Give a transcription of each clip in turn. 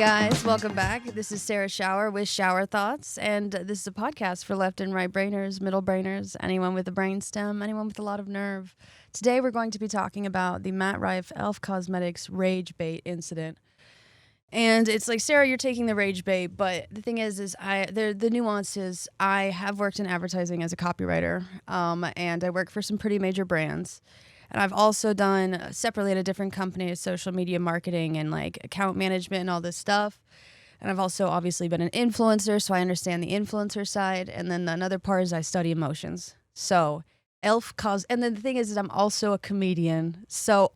guys, welcome back. This is Sarah Schauer with Schauer Thoughts, and this is a podcast for left and right brainers, middle brainers, anyone with a brain stem, anyone with a lot of nerve. Today we're going to be talking about the Matt Rife E.L.F. Cosmetics rage bait incident. And it's like, Sarah, you're taking the rage bait, but the thing is the nuance is I have worked in advertising as a copywriter, and I work for some pretty major brands. And I've also done separately at a different company, social media marketing and like account management and all this stuff. And I've also obviously been an influencer, so I understand the influencer side. And then another part is I study emotions. So and then the thing is I'm also a comedian. So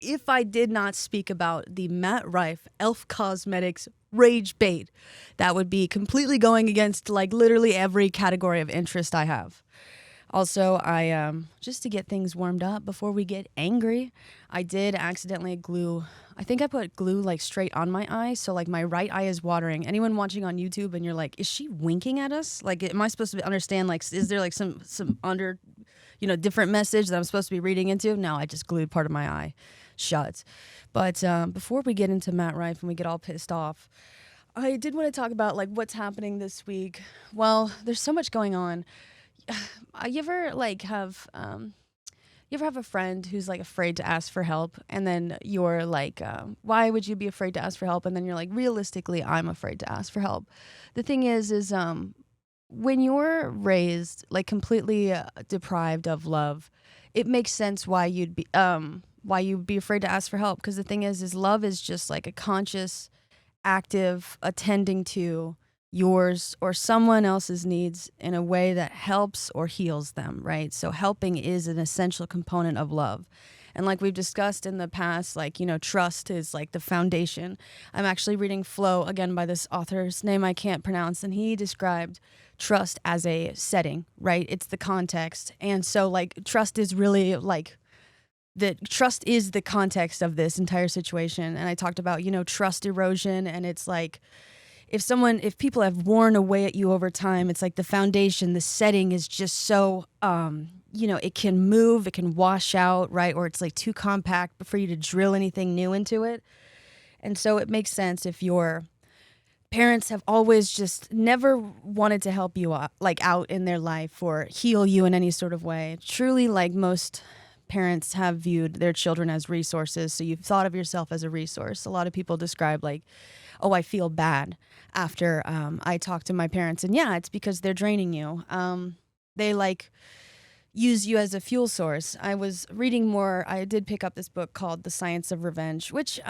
if I did not speak about the Matt Rife E.L.F. Cosmetics rage bait, that would be completely going against like literally every category of interest I have. Also, just to get things warmed up before we get angry, I did accidentally I think I put glue like straight on my eye. So like my right eye is watering. Anyone watching on YouTube and you're like, is she winking at us? Like, am I supposed to understand, like, is there like some different message that I'm supposed to be reading into? No, I just glued part of my eye shut. But before we get into Matt Rife and we get all pissed off, I did want to talk about like what's happening this week. Well, there's so much going on. You ever have a friend who's like afraid to ask for help, and then you're like, why would you be afraid to ask for help? And then you're like, realistically, I'm afraid to ask for help. The thing is when you're raised like completely deprived of love, it makes sense why you'd be afraid to ask for help. Because the thing is love is just like a conscious, active attending to yours or someone else's needs in a way that helps or heals them, right? So helping is an essential component of love. And like we've discussed in the past, like, trust is like the foundation. I'm actually reading Flow again by this author's name I can't pronounce, and he described trust as a setting, right? It's the context. And so like trust is really like trust is the context of this entire situation. And I talked about, trust erosion, and it's like if people have worn away at you over time, it's like the foundation, the setting is just so, it can move, it can wash out, right? Or it's like too compact for you to drill anything new into it. And so it makes sense if your parents have always just never wanted to help you out in their life or heal you in any sort of way. Truly, like most parents have viewed their children as resources. So you've thought of yourself as a resource. A lot of people describe like, oh, I feel bad after I talk to my parents. And yeah, it's because they're draining you. They like use you as a fuel source. I was reading more. I did pick up this book called The Science of Revenge, which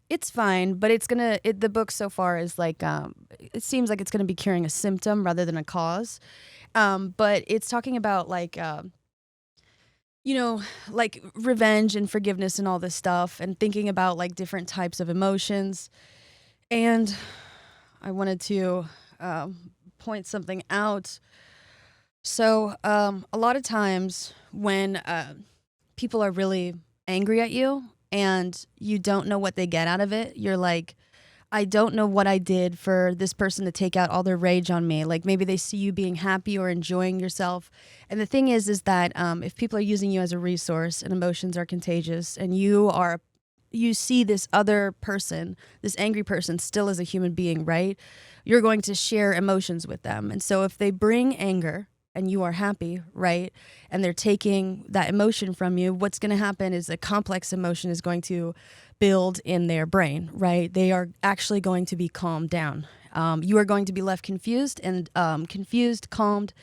it's fine, but the book so far is like, it seems like it's going to be curing a symptom rather than a cause. But it's talking about like, like revenge and forgiveness and all this stuff, and thinking about like different types of emotions. And I wanted to point something out. So a lot of times when people are really angry at you and you don't know what they get out of it, you're like, I don't know what I did for this person to take out all their rage on me. Like maybe they see you being happy or enjoying yourself. And the thing is that if people are using you as a resource and emotions are contagious, and you see this other person, this angry person still as a human being, right? You're going to share emotions with them. And so if they bring anger and you are happy, right? And they're taking that emotion from you, what's going to happen is a complex emotion is going to build in their brain, right? They are actually going to be calmed down. You are going to be left confused, calmed,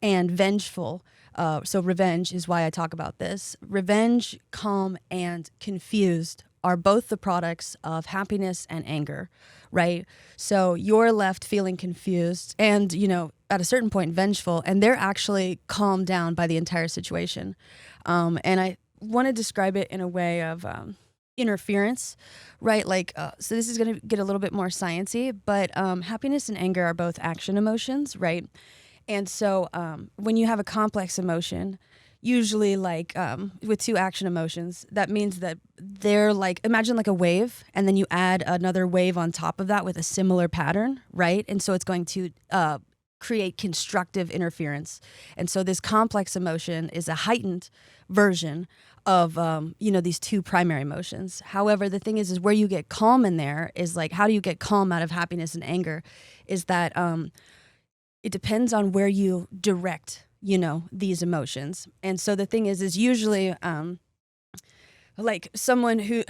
and vengeful. So revenge is why I talk about this. Revenge, calm, and confused are both the products of happiness and anger, right? So you're left feeling confused and, at a certain point vengeful, and they're actually calmed down by the entire situation. And I want to describe it in a way of interference, right? Like, so this is going to get a little bit more sciencey, but happiness and anger are both action emotions, right? And so when you have a complex emotion, usually like with two action emotions, that means that they're like, imagine like a wave, and then you add another wave on top of that with a similar pattern, right? And so it's going to create constructive interference. And so this complex emotion is a heightened version of, these two primary emotions. However, the thing is where you get calm in there is like, how do you get calm out of happiness and anger? Is that it depends on where you direct, these emotions. And so the thing is usually like someone who,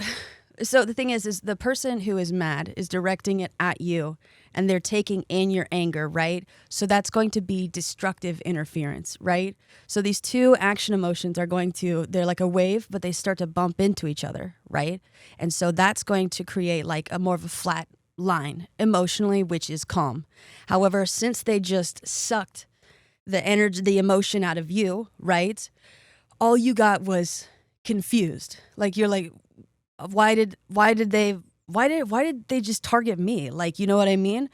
so the thing is the person who is mad is directing it at you and they're taking in your anger, right? So that's going to be destructive interference, right? So these two action emotions are they're like a wave, but they start to bump into each other, right? And so that's going to create like a more of a flat line emotionally, which is calm. However, since they just sucked the energy, the emotion out of you, right? All you got was confused. Like you're like, why did they just target me? Like, you know what I mean?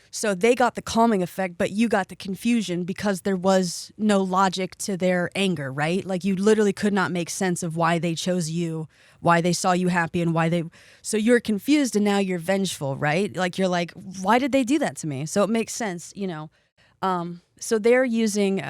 So they got the calming effect, but you got the confusion because there was no logic to their anger, right? Like you literally could not make sense of why they chose you, why they saw you happy and so you're confused and now you're vengeful, right? Like you're like, why did they do that to me? So it makes sense, So they're using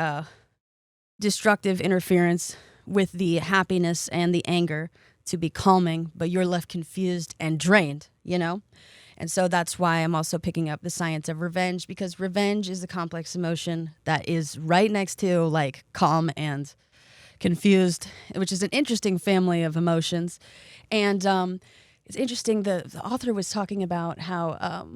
destructive interference with the happiness and the anger to be calming, but you're left confused and drained, And so that's why I'm also picking up the science of revenge, because revenge is a complex emotion that is right next to like calm and confused, which is an interesting family of emotions. And it's interesting, the author was talking about how,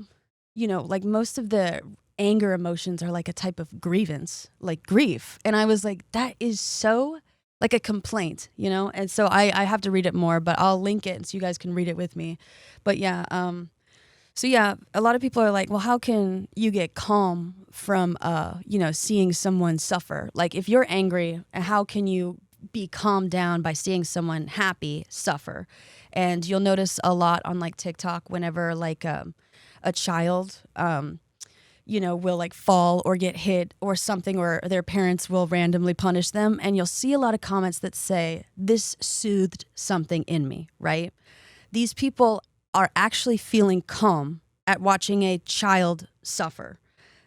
like most of the anger emotions are like a type of grievance, like grief. And I was like, that is so like a complaint, And so I have to read it more, but I'll link it so you guys can read it with me. But yeah, a lot of people are like, well, how can you get calm from, seeing someone suffer? Like if you're angry, how can you be calmed down by seeing someone happy suffer? And you'll notice a lot on like TikTok whenever like a child, will like fall or get hit or something, or their parents will randomly punish them. And you'll see a lot of comments that say, this soothed something in me, right? These people are actually feeling calm at watching a child suffer.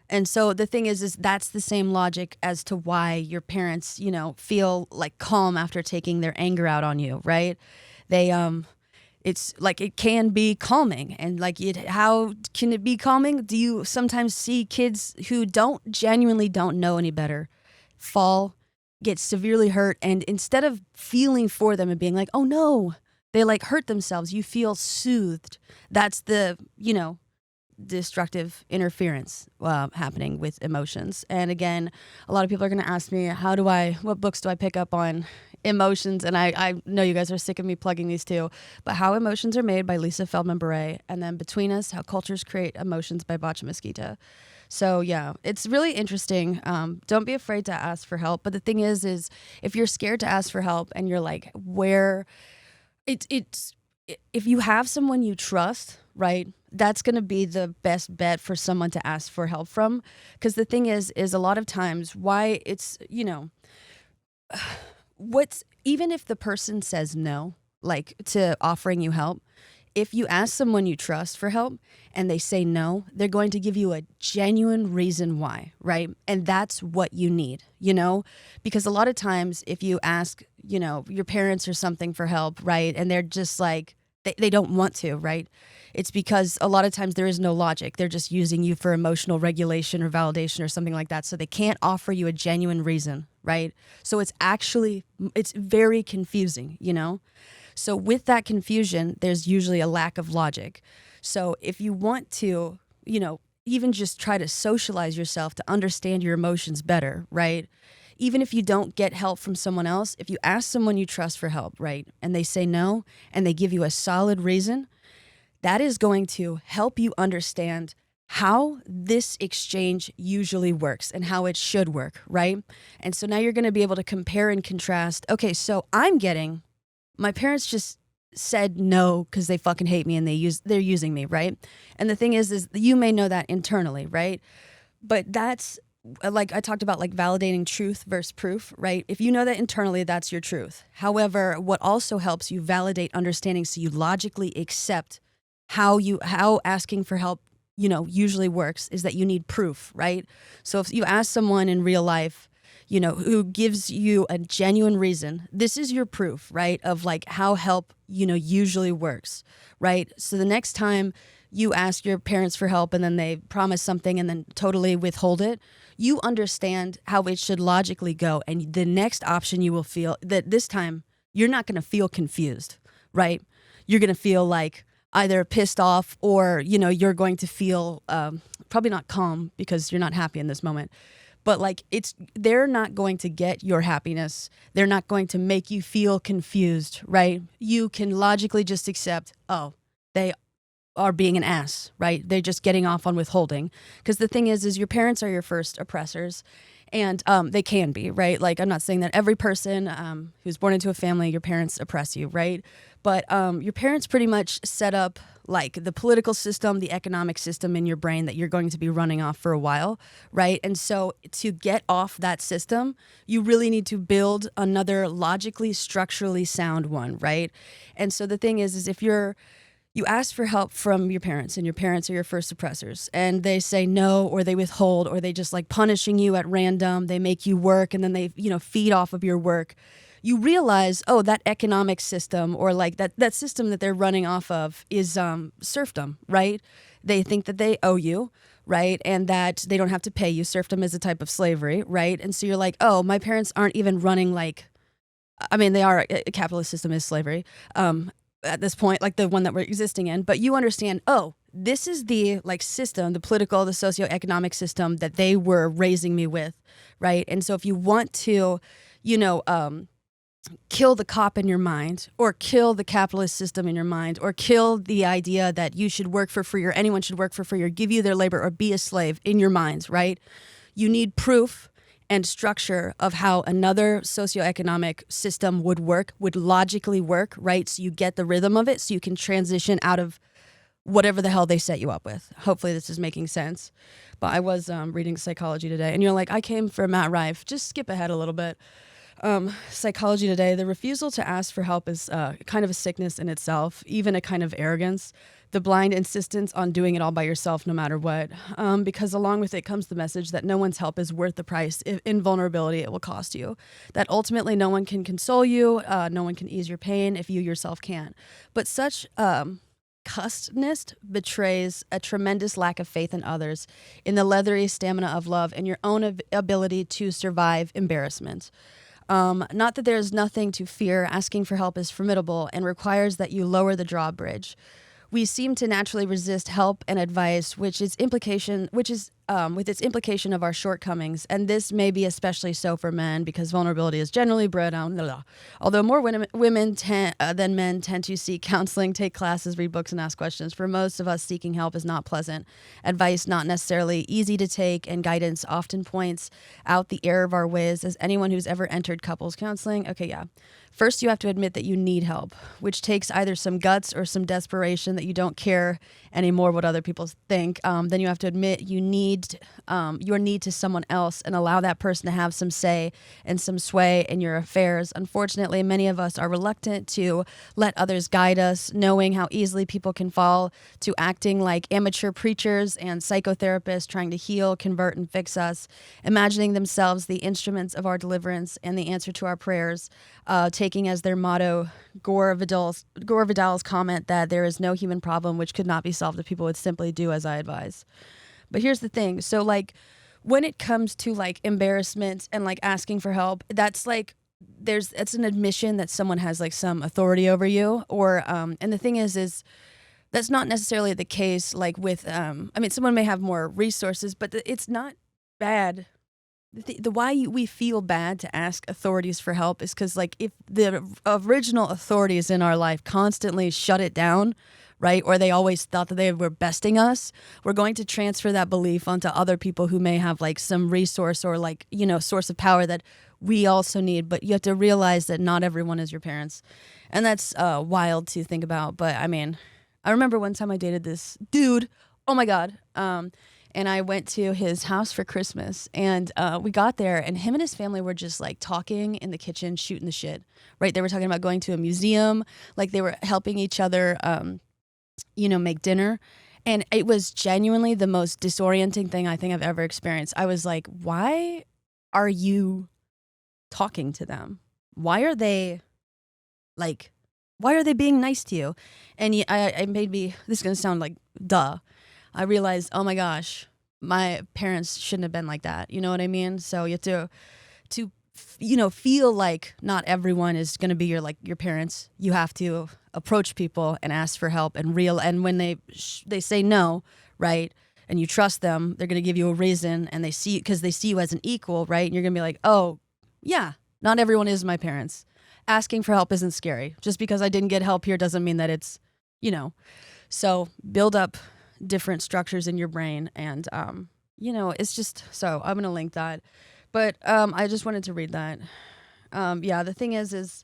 And so the thing is that's the same logic as to why your parents, feel like calm after taking their anger out on you, right? They, it's like it can be calming. And like how can it be calming? Do you sometimes see kids who genuinely don't know any better fall, get severely hurt, and instead of feeling for them and being like, oh no, they like hurt themselves, you feel soothed. That's the, destructive interference happening with emotions. And again, a lot of people are going to ask me, what books do I pick up on emotions? And I know you guys are sick of me plugging these too, but How Emotions Are Made by Lisa Feldman Barrett, and then Between Us, How Cultures Create Emotions by Batja Mesquita. So yeah, it's really interesting. Don't be afraid to ask for help. But the thing is if you're scared to ask for help and you're like, if you have someone you trust, right, that's going to be the best bet for someone to ask for help from. Because the thing is a lot of times why it's, even if the person says no, like to offering you help, if you ask someone you trust for help and they say no, they're going to give you a genuine reason why, right? And that's what you need, because a lot of times if you ask, your parents or something for help, right, and they're just like, they don't want to, right? It's because a lot of times there is no logic. They're just using you for emotional regulation or validation or something like that. So they can't offer you a genuine reason, right? So it's very confusing, So with that confusion, there's usually a lack of logic. So if you want to, even just try to socialize yourself to understand your emotions better, right? Even if you don't get help from someone else, if you ask someone you trust for help, right, and they say no, and they give you a solid reason, that is going to help you understand how this exchange usually works and how it should work, right? And so now you're going to be able to compare and contrast. Okay, so my parents just said no because they fucking hate me and they're using me, right? And the thing is you may know that internally, right? But that's like I talked about, like validating truth versus proof, right? If you know that internally, that's your truth. However, what also helps you validate understanding, so you logically accept how asking for help, usually works is that you need proof, right? So if you ask someone in real life, who gives you a genuine reason, this is your proof, right? Of like how help, usually works, right? So the next time you ask your parents for help and then they promise something and then totally withhold it, you understand how it should logically go. And the next option you will feel that this time you're not going to feel confused, right? You're going to feel like either pissed off or, you're going to feel probably not calm because you're not happy in this moment. But like they're not going to get your happiness. They're not going to make you feel confused, right? You can logically just accept, oh, they are being an ass, right? They're just getting off on withholding. Because the thing is your parents are your first oppressors. And they can be, right? Like, I'm not saying that every person who's born into a family, your parents oppress you, right? But your parents pretty much set up like the political system, the economic system in your brain that you're going to be running off for a while, right? And so to get off that system, you really need to build another logically, structurally sound one, right? And so the thing is if you ask for help from your parents and your parents are your first oppressors and they say no, or they withhold, or they just like punishing you at random, they make you work and then they, feed off of your work. You realize, oh, that economic system or like that system that they're running off of is serfdom, right? They think that they owe you, right? And that they don't have to pay you. Serfdom is a type of slavery, right? And so you're like, oh, my parents aren't even running they are, a capitalist system is slavery. At this point, like the one that we're existing in, but you understand, oh, this is the like system, the political, the socioeconomic system that they were raising me with, right? And so if you want to, kill the cop in your mind or kill the capitalist system in your mind or kill the idea that you should work for free or anyone should work for free or give you their labor or be a slave in your minds, right? You need proof and structure of how another socioeconomic system would logically work, right? So you get the rhythm of it so you can transition out of whatever the hell they set you up with. Hopefully this is making sense. But I was reading Psychology Today, and you're like, I came from Matt Rife. Just skip ahead a little bit. Psychology Today, the refusal to ask for help is kind of a sickness in itself, even a kind of arrogance. The blind insistence on doing it all by yourself no matter what, because along with it comes the message that no one's help is worth the price in vulnerability it will cost you, that ultimately no one can console you, no one can ease your pain if you yourself can't. But such cussedness betrays a tremendous lack of faith in others, in the leathery stamina of love, and your own ability to survive embarrassment. Not that there's nothing to fear. Asking for help is formidable and requires that you lower the drawbridge. We seem to naturally resist help and advice, with its implication of our shortcomings, and this may be especially so for men because vulnerability is generally bred on. Although more women than men tend to seek counseling, take classes, read books, and ask questions. For most of us, seeking help is not pleasant. Advice not necessarily easy to take, and guidance often points out the error of our ways. As anyone who's ever entered couples counseling, first you have to admit that you need help, which takes either some guts or some desperation that you don't care anymore what other people think. Then you have to admit you need your need to someone else and allow that person to have some say and some sway in your affairs. Unfortunately, many of us are reluctant to let others guide us, knowing how easily people can fall to acting like amateur preachers and psychotherapists trying to heal, convert, and fix us, imagining themselves the instruments of our deliverance and the answer to our prayers, taking as their motto Gore Vidal's comment that there is no human problem which could not be solved if people would simply do as I advise. But here's the thing. So like when it comes to like embarrassment and like asking for help, that's like it's an admission that someone has like some authority over you, or and the thing is that's not necessarily the case like with someone may have more resources, but it's not bad. The why we feel bad to ask authorities for help is because like if the original authorities in our life constantly shut it down, right, or they always thought that they were besting us, we're going to transfer that belief onto other people who may have like some resource or like, source of power that we also need. But you have to realize that not everyone is your parents. And that's wild to think about. But I mean, I remember one time I dated this dude. Oh my God. And I went to his house for Christmas, and we got there, and him and his family were just like talking in the kitchen, shooting the shit, right? They were talking about going to a museum, like they were helping each other, make dinner. And it was genuinely the most disorienting thing I think I've ever experienced. I was like, why are you talking to them? Why are they being nice to you? And I made me, this is going to sound like duh. I realized, oh my gosh, my parents shouldn't have been like that. You know what I mean? So you have to feel like not everyone is going to be your parents. You have to approach people and ask for help and when they say no, right? And you trust them, they're going to give you a reason, and they see you as an equal, right? And you're going to be like, oh, yeah, not everyone is my parents. Asking for help isn't scary. Just because I didn't get help here doesn't mean that it's, So build up different structures in your brain, and it's just so I'm going to link that. But I just wanted to read that. The thing is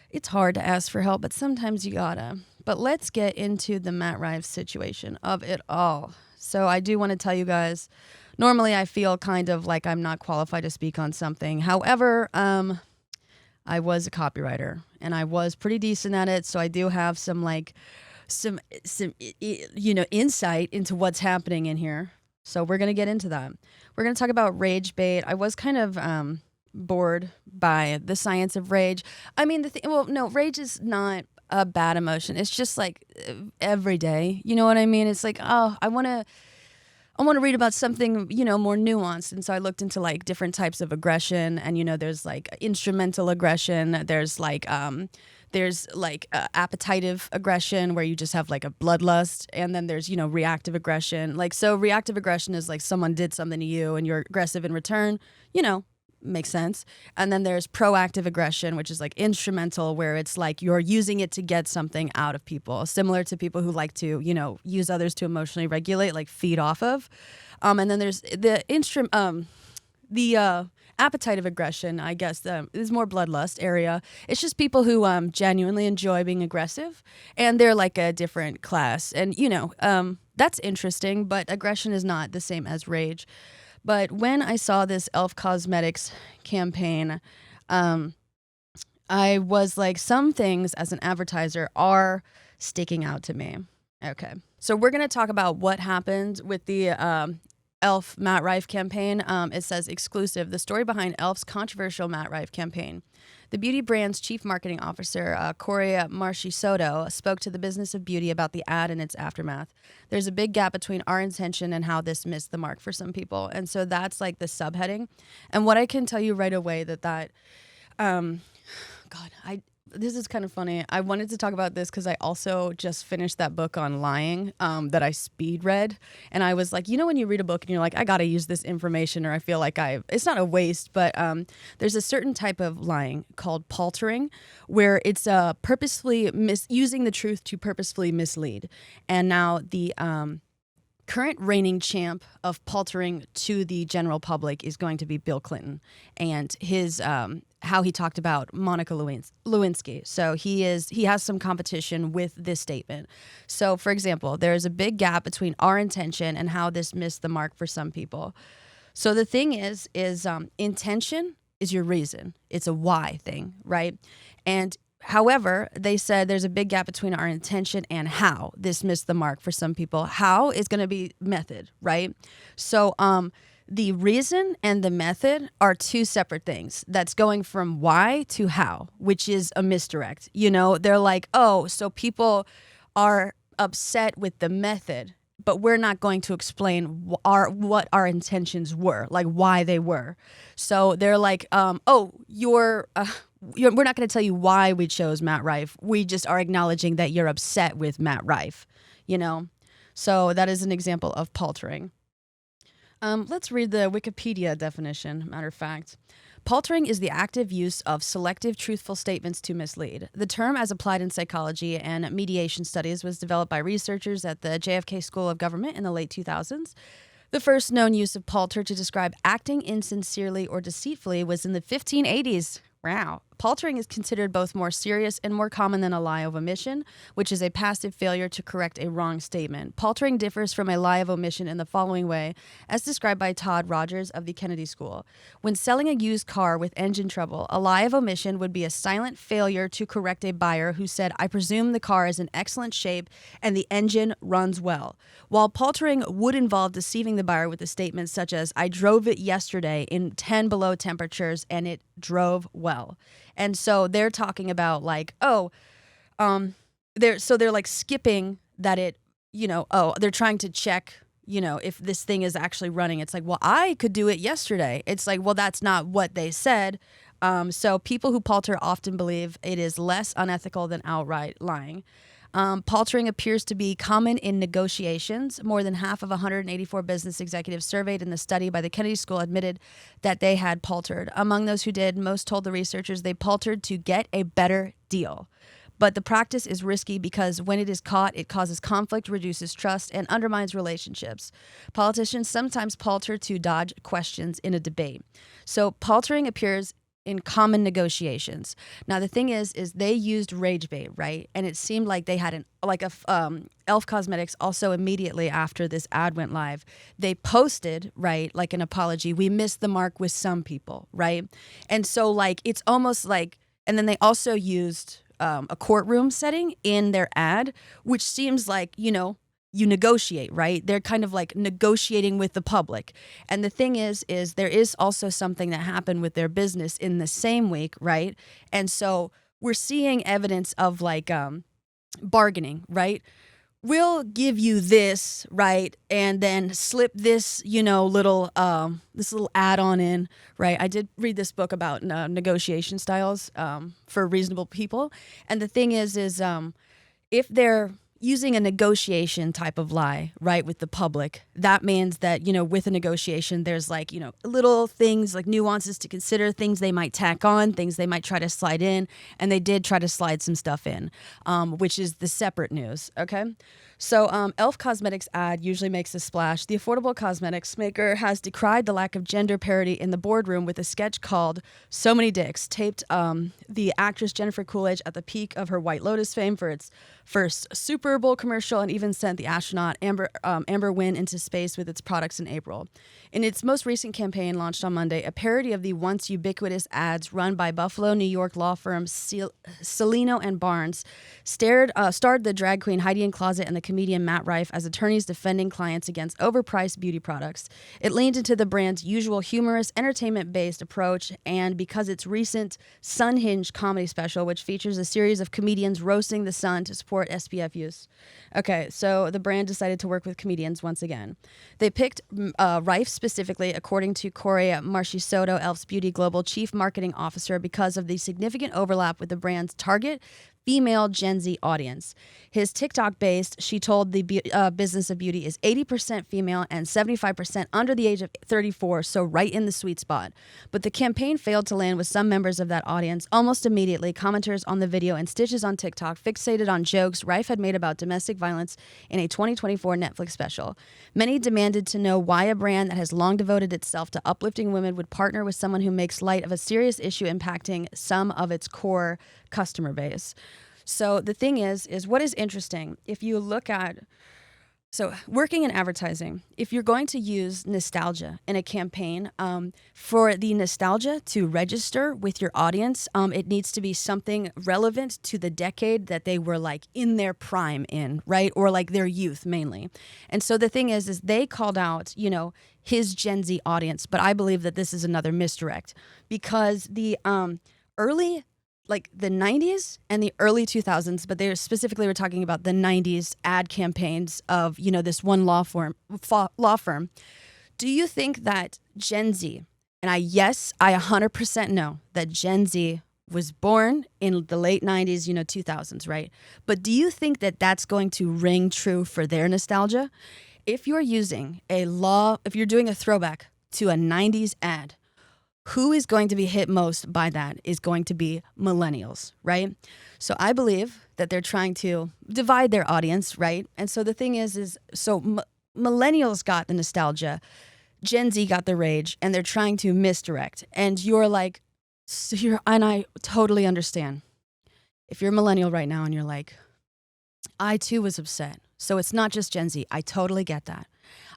it's hard to ask for help, but sometimes you gotta. But let's get into the Matt Rife situation of it all. So I do want to tell you guys, normally I feel kind of like I'm not qualified to speak on something. However, I was a copywriter and I was pretty decent at it. So I do have some insight into what's happening in here. So we're going to get into that. We're going to talk about rage bait. I was kind of bored by the science of rage. I mean, rage is not a bad emotion. It's just like every day. You know what I mean? It's like, oh, I want to read about something, more nuanced. And so I looked into like different types of aggression, and, there's like instrumental aggression. There's like appetitive aggression where you just have like a bloodlust, and then there's reactive aggression. So reactive aggression is like someone did something to you and you're aggressive in return, makes sense. And then there's proactive aggression, which is like instrumental, where it's like you're using it to get something out of people, similar to people who like to use others to emotionally regulate, like feed off of. And then there's the appetitive aggression, I guess, is more bloodlust area. It's just people who genuinely enjoy being aggressive, and they're like a different class. And, that's interesting, but aggression is not the same as rage. But when I saw this E.L.F. Cosmetics campaign, I was like, some things as an advertiser are sticking out to me. Okay, so we're going to talk about what happened with the E.L.F. Matt Rife campaign. It says exclusive, the story behind E.L.F.'s controversial Matt Rife campaign. The beauty brand's chief marketing officer, Corey Marchisotto, spoke to the Business of Beauty about the ad and its aftermath. There's a big gap between our intention and how this missed the mark for some people. And so that's like the subheading. And what I can tell you right away this is kind of funny. I wanted to talk about this because I also just finished that book on lying that I speed read. And I was like, when you read a book and you're like, I got to use this information, or I feel like it's not a waste, but there's a certain type of lying called paltering, where it's purposefully using the truth to purposefully mislead. And now the current reigning champ of paltering to the general public is going to be Bill Clinton, and his how he talked about Monica Lewinsky. So he has some competition with this statement. So, for example, there is a big gap between our intention and how this missed the mark for some people. So the thing is intention is your reason. It's a why thing, right? And however, they said there's a big gap between our intention and how this missed the mark for some people. How is going to be method, right? So the reason and the method are two separate things. That's going from why to how, which is a misdirect. They're like, oh, so people are upset with the method, but we're not going to explain what our intentions were, like why they were. So they're like, we're not going to tell you why we chose Matt Rife. We just are acknowledging that you're upset with Matt Rife, So that is an example of paltering. Let's read the Wikipedia definition, matter of fact. Paltering is the active use of selective, truthful statements to mislead. The term, as applied in psychology and mediation studies, was developed by researchers at the JFK School of Government in the late 2000s. The first known use of palter to describe acting insincerely or deceitfully was in the 1580s. Wow. paltering is considered both more serious and more common than a lie of omission, which is a passive failure to correct a wrong statement. Paltering differs from a lie of omission in the following way, as described by Todd Rogers of the Kennedy School. When selling a used car with engine trouble, a lie of omission would be a silent failure to correct a buyer who said, "I presume the car is in excellent shape and the engine runs well." While paltering would involve deceiving the buyer with a statement such as, "I drove it yesterday in 10 below temperatures and it drove well." And so they're talking about like, they're like skipping that it, they're trying to check, if this thing is actually running. It's like, well, I could do it yesterday. It's like, well, that's not what they said. So people who palter often believe it is less unethical than outright lying. Paltering appears to be common in negotiations. More than half of 184 business executives surveyed in the study by the Kennedy School admitted that they had paltered. Among those who did, most told the researchers they paltered to get a better deal. But the practice is risky because when it is caught, it causes conflict, reduces trust, and undermines relationships. Politicians sometimes palter to dodge questions in a debate. So paltering appears in common negotiations. Now the thing is they used rage bait, right? And it seemed like they had E.L.F. Cosmetics also immediately after this ad went live, they posted, right, like an apology. We missed the mark with some people, right? And so like it's almost like, and then they also used a courtroom setting in their ad, which seems like, you negotiate, right? They're kind of like negotiating with the public. And the thing is there is also something that happened with their business in the same week, right? And so we're seeing evidence of like bargaining, right? We'll give you this, right? And then slip this, little add-on in, right? I did read this book about negotiation styles for reasonable people. And the thing is if they're using a negotiation type of lie, right, with the public, that means that, with a negotiation, there's like, little things like nuances to consider, things they might tack on, things they might try to slide in. And they did try to slide some stuff in, which is the separate news. Okay. So E.L.F. Cosmetics ad usually makes a splash. The affordable cosmetics maker has decried the lack of gender parity in the boardroom with a sketch called "So Many Dicks," taped the actress Jennifer Coolidge at the peak of her White Lotus fame for its first Super Bowl commercial, and even sent the astronaut Amber Wynn into space with its products in April. In its most recent campaign, launched on Monday, a parody of the once ubiquitous ads run by Buffalo, New York law firm Cellino and Barnes starred the drag queen Heidi N Closet and the comedian Matt Rife as attorneys defending clients against overpriced beauty products. It leaned into the brand's usual humorous, entertainment-based approach, and because its recent Sun-hinged comedy special, which features a series of comedians roasting the sun to support SPF use. Okay, so the brand decided to work with comedians once again. They picked Rife specifically, according to Corey Marchisotto, E.L.F.'s Beauty Global Chief Marketing Officer, because of the significant overlap with the brand's target female Gen Z audience. His TikTok-based She Told the Business of Beauty is 80% female and 75% under the age of 34, so right in the sweet spot. But the campaign failed to land with some members of that audience. Almost immediately, commenters on the video and stitches on TikTok fixated on jokes Rife had made about domestic violence in a 2024 Netflix special. Many demanded to know why a brand that has long devoted itself to uplifting women would partner with someone who makes light of a serious issue impacting some of its core customer base. So the thing is what is interesting, if you look at, so working in advertising, if you're going to use nostalgia in a campaign, for the nostalgia to register with your audience, it needs to be something relevant to the decade that they were like in their prime in, right? Or like their youth mainly. And so the thing is they called out, his Gen Z audience, but I believe that this is another misdirect because the early, like the 90s and the early 2000s, but they specifically were talking about the 90s ad campaigns of, this one law firm. Do you think that Gen Z, and I 100% know that Gen Z was born in the late 90s, 2000s, right? But do you think that that's going to ring true for their nostalgia? If you're using if you're doing a throwback to a 90s ad, who is going to be hit most by that is going to be millennials, right? So I believe that they're trying to divide their audience, right? And so the thing is millennials got the nostalgia, Gen Z got the rage, and they're trying to misdirect. And you're like, And I totally understand. If you're a millennial right now and you're like, I too was upset. So it's not just Gen Z. I totally get that.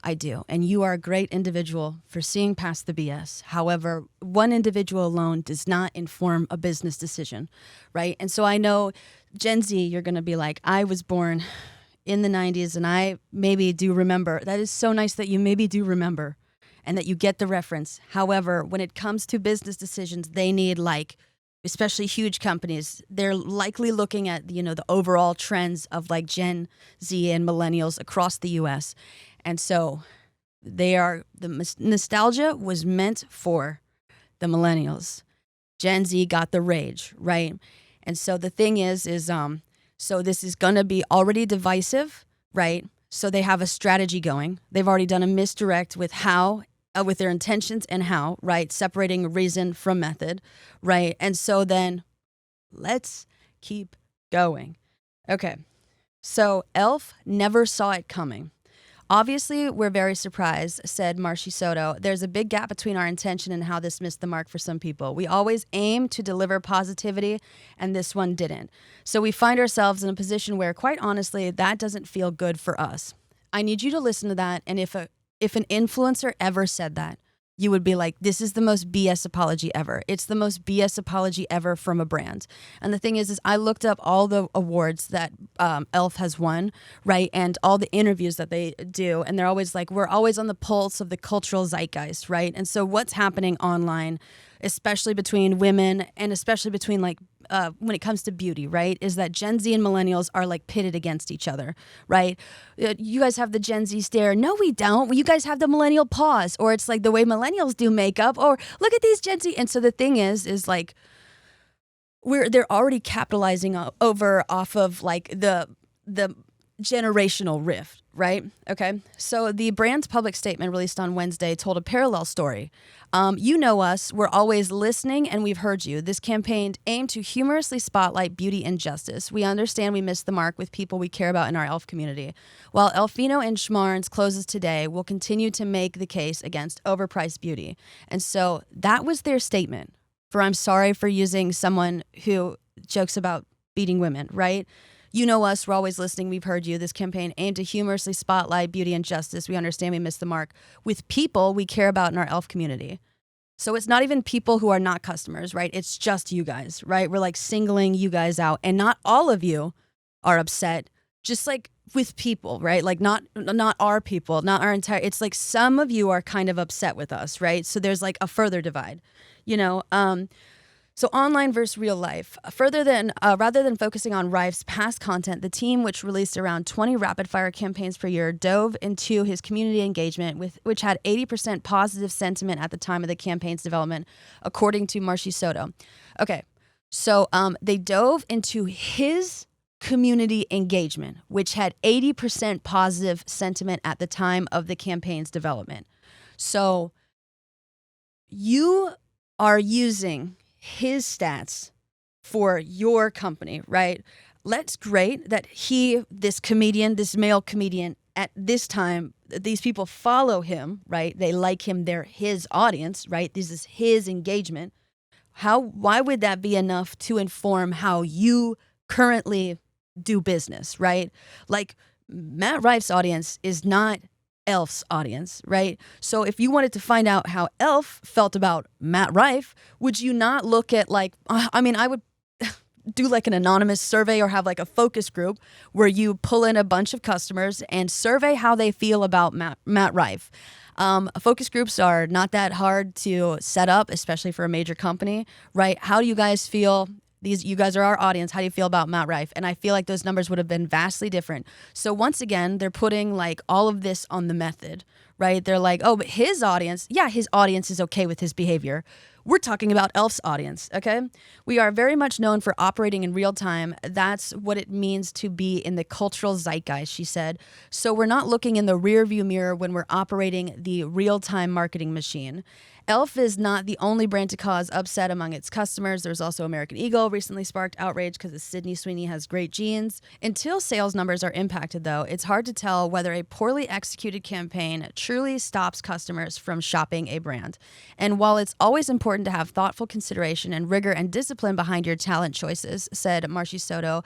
I do. And you are a great individual for seeing past the BS. However, one individual alone does not inform a business decision, right? And so I know Gen Z, you're going to be like, I was born in the 90s and I maybe do remember. That is so nice that you maybe do remember and that you get the reference. However, when it comes to business decisions, they need like, especially huge companies, they're likely looking at, the overall trends of like Gen Z and millennials across the US. And so the nostalgia was meant for the millennials. Gen Z got the rage, right? And so the thing is so this is going to be already divisive, right? So they have a strategy going. They've already done a misdirect with how, with their intentions and how, right? Separating reason from method, right? And so then let's keep going. Okay. So E.L.F. never saw it coming. Obviously, we're very surprised, said Marcy Soto. There's a big gap between our intention and how this missed the mark for some people. We always aim to deliver positivity, and this one didn't. So we find ourselves in a position where, quite honestly, that doesn't feel good for us. I need you to listen to that, and if an influencer ever said that, you would be like, this is the most BS apology ever. It's the most BS apology ever from a brand. And the thing is I looked up all the awards that E.L.F. has won, right? And all the interviews that they do. And they're always like, we're always on the pulse of the cultural zeitgeist, right? And so what's happening online, especially between women and especially between like, when it comes to beauty, right, is that Gen Z and millennials are like pitted against each other, right? You guys have the Gen Z stare. No, we don't. You guys have the millennial pause, or it's like the way millennials do makeup, or look at these Gen Z. And so the thing is like they're already capitalizing off of like the generational rift, right? Okay. So the brand's public statement released on Wednesday told a parallel story. You know us, we're always listening and we've heard you. This campaign aimed to humorously spotlight beauty and justice. We understand we missed the mark with people we care about in our E.L.F. community. While Elfino and Schmarns closes today, we'll continue to make the case against overpriced beauty. And so that was their statement for I'm sorry for using someone who jokes about beating women, right? You know us, we're always listening, we've heard you. This campaign aimed to humorously spotlight beauty and justice. We understand we missed the mark with people we care about in our E.L.F. community. So it's not even people who are not customers, right? It's just you guys, right? We're like singling you guys out. And not all of you are upset, just like with people, right? Like not our people, not our entire, it's like some of you are kind of upset with us, right? So there's like a further divide, So online versus real life. Rather than focusing on Rife's past content, the team, which released around 20 rapid-fire campaigns per year, dove into his community engagement, which had 80% positive sentiment at the time of the campaign's development, according to Marcy Soto. Okay, so they dove into his community engagement, which had 80% positive sentiment at the time of the campaign's development. So you are using his stats for your company, right? That's great that this male comedian at this time, these people follow him, right? They like him, they're his audience, right? This is his engagement. Why would that be enough to inform how you currently do business, right? Like Matt Rife's audience is not E.L.F.'s audience, right? So if you wanted to find out how E.L.F. felt about Matt Rife, would you not look at like, I would do like an anonymous survey or have like a focus group where you pull in a bunch of customers and survey how they feel about Matt Rife. Focus groups are not that hard to set up, especially for a major company, right? How do you guys feel? You guys are our audience. How do you feel about Matt Rife? And I feel like those numbers would have been vastly different. So once again, they're putting like all of this on the method, right? They're like, oh, but his audience is okay with his behavior. We're talking about E.L.F.'s audience, okay? We are very much known for operating in real time. That's what it means to be in the cultural zeitgeist, she said. So we're not looking in the rear view mirror when we're operating the real-time marketing machine. E.L.F. is not the only brand to cause upset among its customers. There's also American Eagle recently sparked outrage because Sydney Sweeney has great jeans. Until sales numbers are impacted, though, it's hard to tell whether a poorly executed campaign truly stops customers from shopping a brand. And while it's always important to have thoughtful consideration and rigor and discipline behind your talent choices, said Marcy Soto,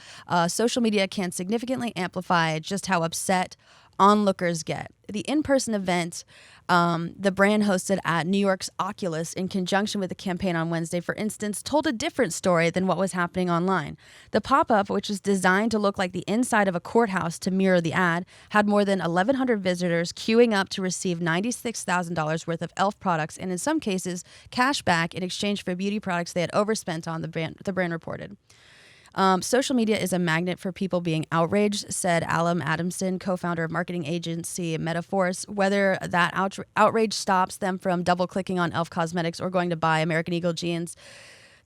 social media can significantly amplify just how upset onlookers get. The in-person event the brand hosted at New York's Oculus in conjunction with the campaign on Wednesday, for instance, told a different story than what was happening online. The pop-up, which was designed to look like the inside of a courthouse to mirror the ad, had more than 1,100 visitors queuing up to receive $96,000 worth of E.L.F. products and, in some cases, cash back in exchange for beauty products they had overspent on, the brand reported. Social media is a magnet for people being outraged, said Alum Adamson, co-founder of marketing agency Metaforce. Whether that outrage stops them from double-clicking on E.L.F. Cosmetics or going to buy American Eagle jeans,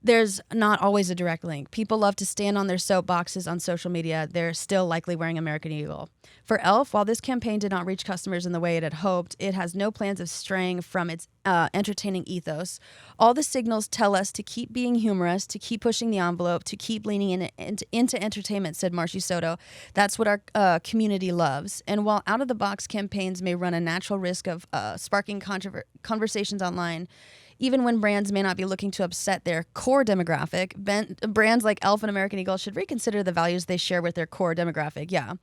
there's not always a direct link. People love to stand on their soapboxes on social media. They're still likely wearing American Eagle. For E.L.F., while this campaign did not reach customers in the way it had hoped, it has no plans of straying from its entertaining ethos. All the signals tell us to keep being humorous, to keep pushing the envelope, to keep leaning into entertainment, said Marcy Soto. That's what our community loves. And while out-of-the-box campaigns may run a natural risk of sparking conversations online, even when brands may not be looking to upset their core demographic, brands like E.L.F. and American Eagle should reconsider the values they share with their core demographic. Yeah.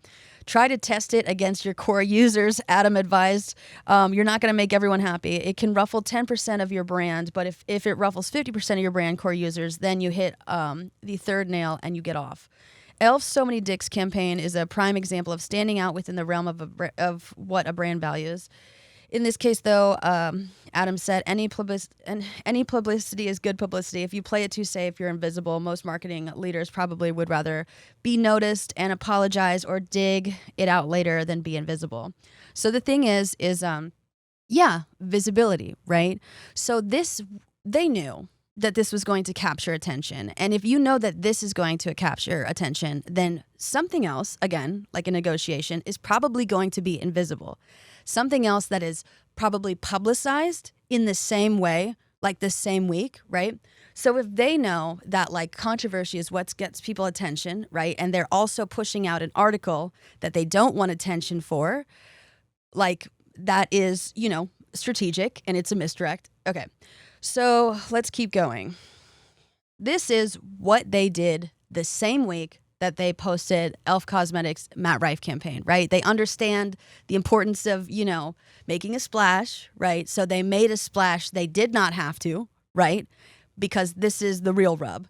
Try to test it against your core users, Adam advised. You're not going to make everyone happy. It can ruffle 10% of your brand, but if it ruffles 50% of your brand core users, then you hit the third nail and you get off. E.L.F.'s So Many Dicks campaign is a prime example of standing out within the realm of what a brand values. In this case, though, Adam said, any publicity is good publicity. If you play it too safe, you're invisible. Most marketing leaders probably would rather be noticed and apologize or dig it out later than be invisible. So the thing is visibility, right? So they knew that this was going to capture attention. And if you know that this is going to capture attention, then something else, again, like a negotiation, is probably going to be invisible. Something else that is probably publicized in the same way, like the same week, right? So if they know that like controversy is what gets people attention, right? And they're also pushing out an article that they don't want attention for, like that is, strategic and it's a misdirect. Okay. So let's keep going. This is what they did the same week that they posted E.L.F. Cosmetics Matt Rife campaign, right? They understand the importance of, making a splash, right? So they made a splash. They did not have to, right? Because this is the real rub.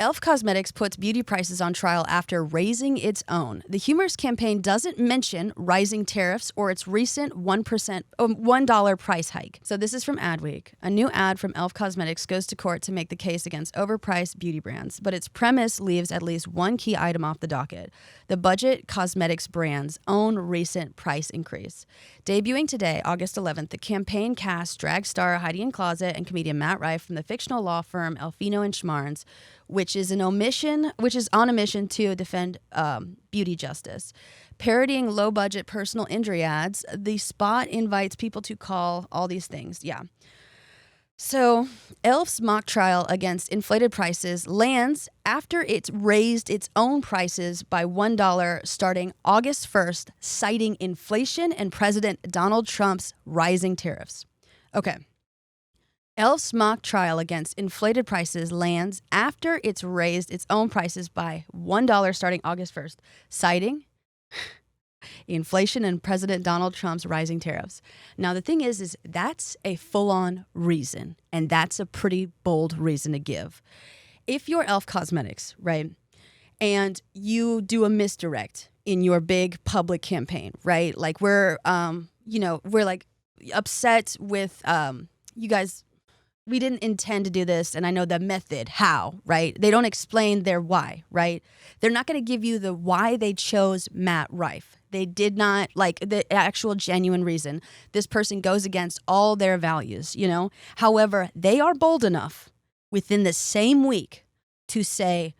E.L.F. Cosmetics puts beauty prices on trial after raising its own. The humorous campaign doesn't mention rising tariffs or its recent $1 price hike. So this is from Adweek. A new ad from E.L.F. Cosmetics goes to court to make the case against overpriced beauty brands, but its premise leaves at least one key item off the docket: the budget cosmetics brand's own recent price increase. Debuting today, August 11th, the campaign cast drag star Heidi N Closet and comedian Matt Rife from the fictional law firm Alfino and Schmarns, which is on a mission to defend beauty justice. Parodying low-budget personal injury ads, the spot invites people to call all these things. Yeah. So E.L.F.'s mock trial against inflated prices lands after it raised its own prices by $1 starting August 1st, citing inflation and President Donald Trump's rising tariffs. Okay. E.L.F.'s mock trial against inflated prices lands after it's raised its own prices by $1 starting August 1st, citing inflation and President Donald Trump's rising tariffs. Now, the thing is that's a full-on reason, and that's a pretty bold reason to give. If you're E.L.F. Cosmetics, right, and you do a misdirect in your big public campaign, right, like we're like upset with you guys. We didn't intend to do this, and I know the method, how, right? They don't explain their why, right? They're not going to give you the why they chose Matt Rife. They did not, like, the actual genuine reason. This person goes against all their values, However, they are bold enough within the same week to say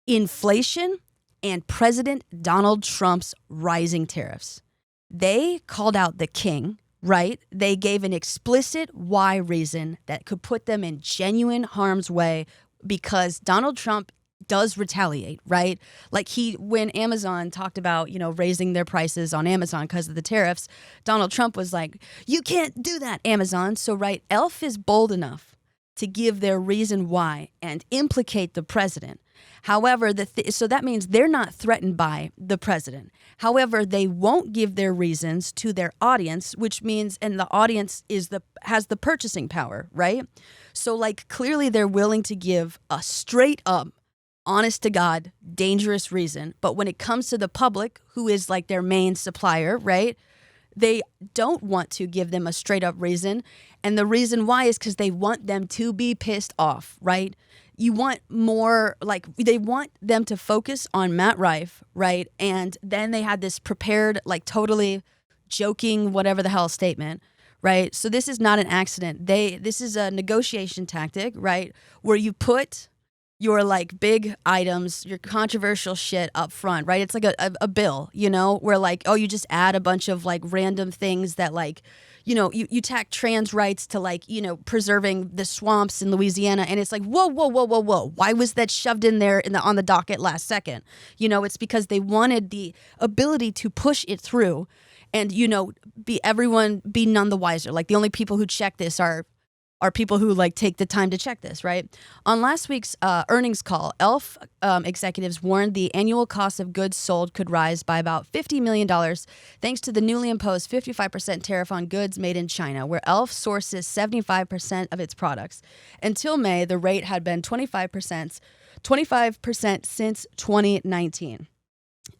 inflation and President Donald Trump's rising tariffs. They called out the king, right? They gave an explicit why reason that could put them in genuine harm's way because Donald Trump does retaliate, right? Like when Amazon talked about, raising their prices on Amazon because of the tariffs, Donald Trump was like, you can't do that, Amazon. So, right, E.L.F. is bold enough to give their reason why and implicate the president. However, so that means they're not threatened by the president. However, they won't give their reasons to their audience, which means, and the audience has the purchasing power, right? So, like, clearly they're willing to give a straight up, honest to God, dangerous reason. But when it comes to the public, who is like their main supplier, right? They don't want to give them a straight up reason. And the reason why is because they want them to be pissed off, right? You want more, like, they want them to focus on Matt Rife, right? And then they had this prepared, like, totally joking, whatever the hell statement, right? So this is not an accident. This is a negotiation tactic, right? Where you put your, like, big items, your controversial shit up front, right? It's like a bill, where, like, oh, you just add a bunch of, like, random things that, like, you tack trans rights to, like, preserving the swamps in Louisiana. And it's like, whoa. Why was that shoved in there on the docket last second? It's because they wanted the ability to push it through and, everyone be none the wiser. Like, the only people who check this are people who, like, take the time to check this, right? On last week's earnings call, E.L.F. Executives warned the annual cost of goods sold could rise by about $50 million thanks to the newly imposed 55% tariff on goods made in China, where E.L.F. sources 75% of its products. Until May, the rate had been 25% since 2019.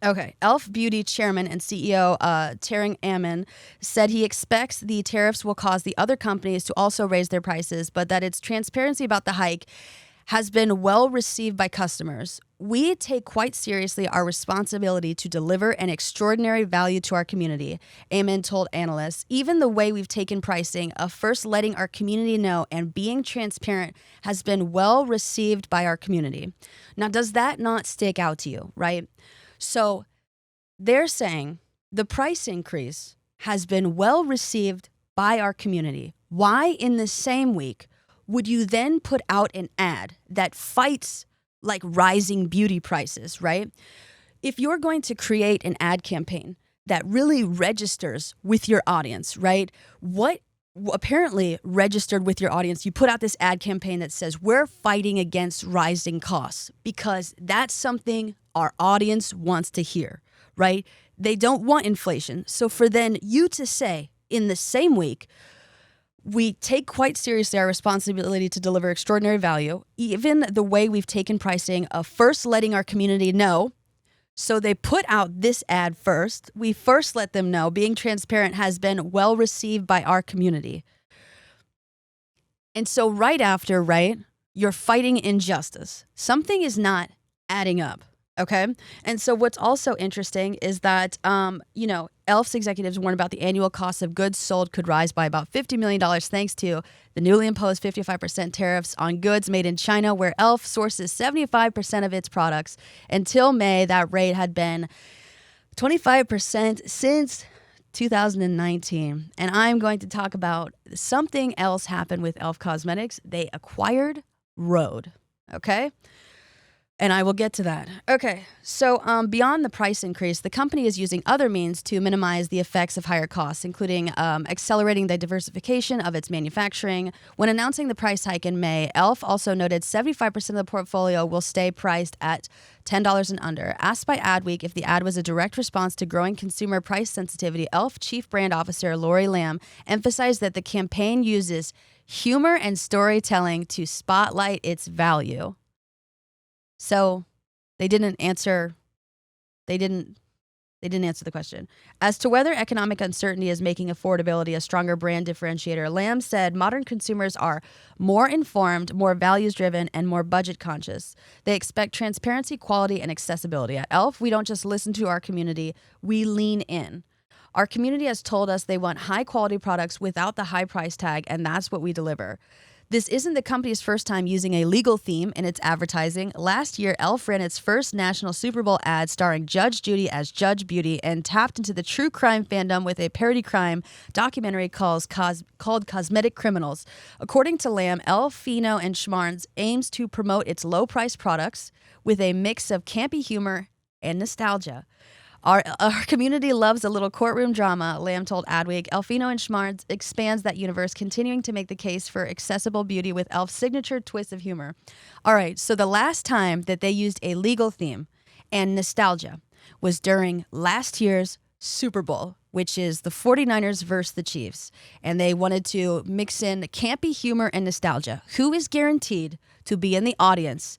Okay, E.L.F. Beauty chairman and CEO Tarang Amin said he expects the tariffs will cause the other companies to also raise their prices, but that its transparency about the hike has been well received by customers. We take quite seriously our responsibility to deliver an extraordinary value to our community, Amin told analysts. Even the way we've taken pricing of first letting our community know and being transparent has been well received by our community. Now, does that not stick out to you, right? So they're saying the price increase has been well received by our community. Why in the same week would you then put out an ad that fights, like, rising beauty prices, right? If you're going to create an ad campaign that really registers with your audience, right? What apparently registered with your audience, you put out this ad campaign that says we're fighting against rising costs because that's something our audience wants to hear, right? They don't want inflation. So for then you to say in the same week, we take quite seriously our responsibility to deliver extraordinary value, even the way we've taken pricing of first letting our community know. So they put out this ad first. We first let them know being transparent has been well received by our community. And so right after, right, you're fighting injustice. Something is not adding up. Okay. And so what's also interesting is that, E.L.F.'s executives warned about the annual cost of goods sold could rise by about $50 million thanks to the newly imposed 55% tariffs on goods made in China, where E.L.F. sources 75% of its products. Until May, that rate had been 25% since 2019. And I'm going to talk about something else happened with E.L.F. Cosmetics. They acquired Rhode. Okay. And I will get to that. Okay, so beyond the price increase, the company is using other means to minimize the effects of higher costs, including accelerating the diversification of its manufacturing. When announcing the price hike in May, E.L.F. also noted 75% of the portfolio will stay priced at $10 and under. Asked by Adweek if the ad was a direct response to growing consumer price sensitivity, E.L.F. Chief Brand Officer Lori Lamb emphasized that the campaign uses humor and storytelling to spotlight its value. So they didn't answer the question. As to whether economic uncertainty is making affordability a stronger brand differentiator, Lamb said modern consumers are more informed, more values-driven, and more budget-conscious. They expect transparency, quality, and accessibility. At E.L.F., we don't just listen to our community, we lean in. Our community has told us they want high-quality products without the high price tag, and that's what we deliver. This isn't the company's first time using a legal theme in its advertising. Last year, E.L.F. ran its first national Super Bowl ad starring Judge Judy as Judge Beauty and tapped into the true crime fandom with a parody crime documentary called Cosmetic Criminals. According to Lamb, E.L.F. Fino and Schmarns aims to promote its low-priced products with a mix of campy humor and nostalgia. Our community loves a little courtroom drama, Lamb told Adweek. Elfino and Schmards expands that universe, continuing to make the case for accessible beauty with Elf's signature twist of humor. All right, so the last time that they used a legal theme and nostalgia was during last year's Super Bowl, which is the 49ers versus the Chiefs. And they wanted to mix in campy humor and nostalgia. Who is guaranteed to be in the audience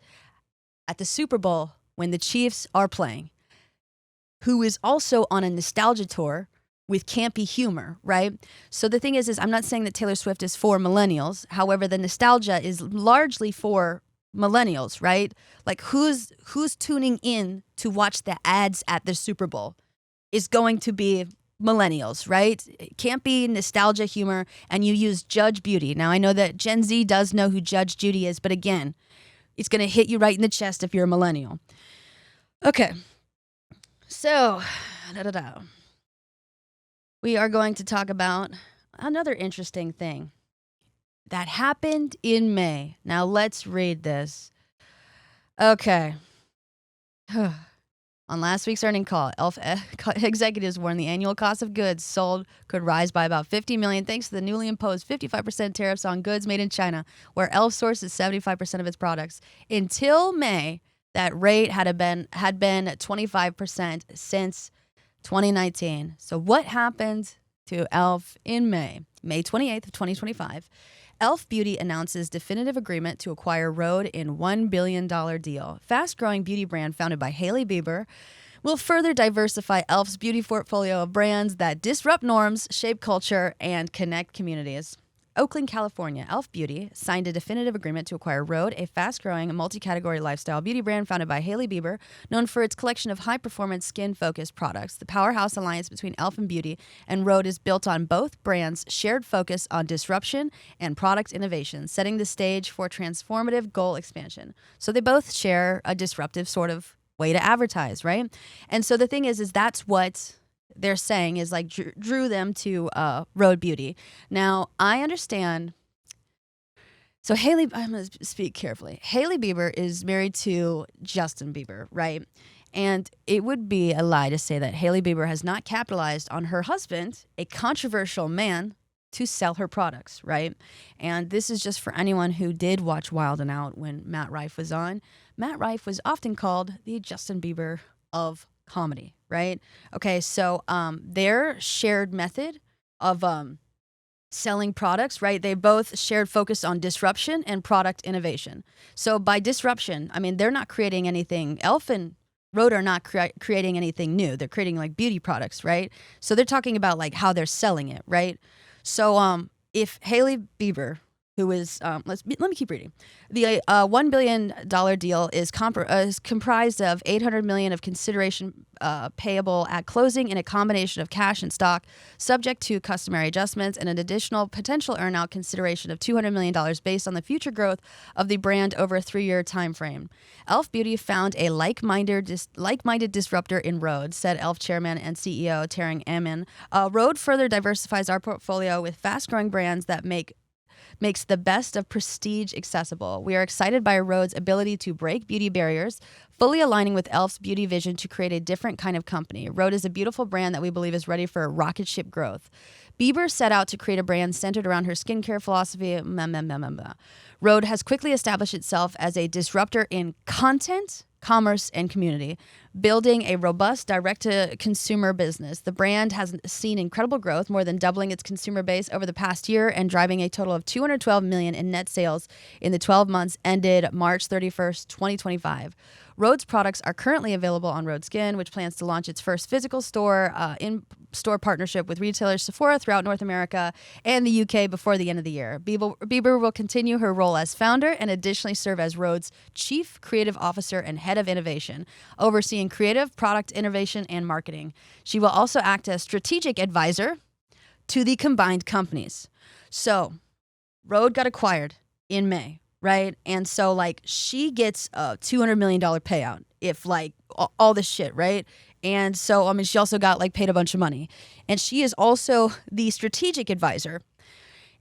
at the Super Bowl when the Chiefs are playing? Who is also on a nostalgia tour with campy humor, right? So the thing is I'm not saying that Taylor Swift is for millennials. However, the nostalgia is largely for millennials, right? Like who's tuning in to watch the ads at the Super Bowl is going to be millennials, right? Campy, nostalgia, humor, and you use Judge Beauty. Now, I know that Gen Z does know who Judge Judy is, but again, it's going to hit you right in the chest if you're a millennial. Okay. So, we are going to talk about another interesting thing that happened in May. Now, let's read this. Okay. On last week's earnings call, E.L.F. executives warned the annual cost of goods sold could rise by about $50 million thanks to the newly imposed 55% tariffs on goods made in China, where E.L.F. sources 75% of its products. Until May, that rate had been 25% since 2019. So what happened to E.L.F. in May 28th of 2025? E.L.F. Beauty announces definitive agreement to acquire Rhode in $1 billion deal. Fast-growing beauty brand founded by Hailey Bieber will further diversify E.L.F.'s beauty portfolio of brands that disrupt norms, shape culture, and connect communities. Oakland, California, E.L.F. Beauty signed a definitive agreement to acquire Rhode, a fast-growing, multi-category lifestyle beauty brand founded by Hailey Bieber, known for its collection of high-performance, skin-focused products. The powerhouse alliance between E.L.F. and Beauty and Rhode is built on both brands' shared focus on disruption and product innovation, setting the stage for transformative goal expansion. So they both share a disruptive sort of way to advertise, right? And so the thing is that's what they're saying is like drew them to Rhode Beauty. Now, I understand. So I'm going to speak carefully. Hailey Bieber is married to Justin Bieber, right? And it would be a lie to say that Hailey Bieber has not capitalized on her husband, a controversial man, to sell her products, right? And this is just for anyone who did watch Wild 'N Out when Matt Rife was on. Matt Rife was often called the Justin Bieber of comedy, right? Okay, so their shared method of selling products, right? They both shared focus on disruption and product innovation. So by disruption, I mean, they're not creating anything. E.L.F. and Rhode are not creating anything new. They're creating like beauty products, right? So they're talking about like how they're selling it, right? So if Hailey Bieber, who is, let me keep reading. The $1 billion deal is comprised of $800 million of consideration payable at closing in a combination of cash and stock, subject to customary adjustments, and an additional potential earnout consideration of $200 million based on the future growth of the brand over a 3-year time frame. E.L.F. Beauty found a like-minded disruptor in Rhode, said E.L.F. chairman and CEO Tarang Amin. Rhode further diversifies our portfolio with fast-growing brands that makes the best of prestige accessible. We are excited by Rhode's ability to break beauty barriers, fully aligning with E.L.F.'s beauty vision to create a different kind of company. Rhode is a beautiful brand that we believe is ready for rocket ship growth. Bieber set out to create a brand centered around her skincare philosophy. Rhode has quickly established itself as a disruptor in content, commerce, and community, building a robust direct-to-consumer business. The brand has seen incredible growth, more than doubling its consumer base over the past year and driving a total of $212 million in net sales in the 12 months ended March 31st, 2025. Rhode's products are currently available on Rhode Skin, which plans to launch its first physical store in-store partnership with retailers Sephora throughout North America and the UK before the end of the year. Bieber will continue her role as founder and additionally serve as Rhode's chief creative officer and head of innovation, overseeing creative, product innovation, and marketing. She will also act as strategic advisor to the combined companies. So, Rhode got acquired in May, right? And so like she gets a $200 million payout if like all this shit, right? And so, I mean, she also got like paid a bunch of money. And she is also the strategic advisor.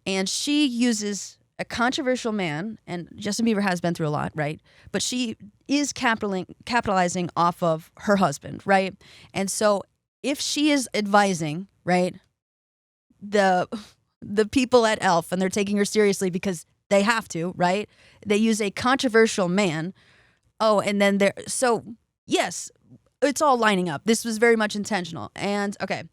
And she uses a controversial man, and Justin Bieber has been through a lot, right? But she is capitalizing off of her husband, right? And so if she is advising, right, the people at E.L.F. and they're taking her seriously because they have to, right? They use a controversial man. Oh, and then so yes, it's all lining up. This was very much intentional. And okay.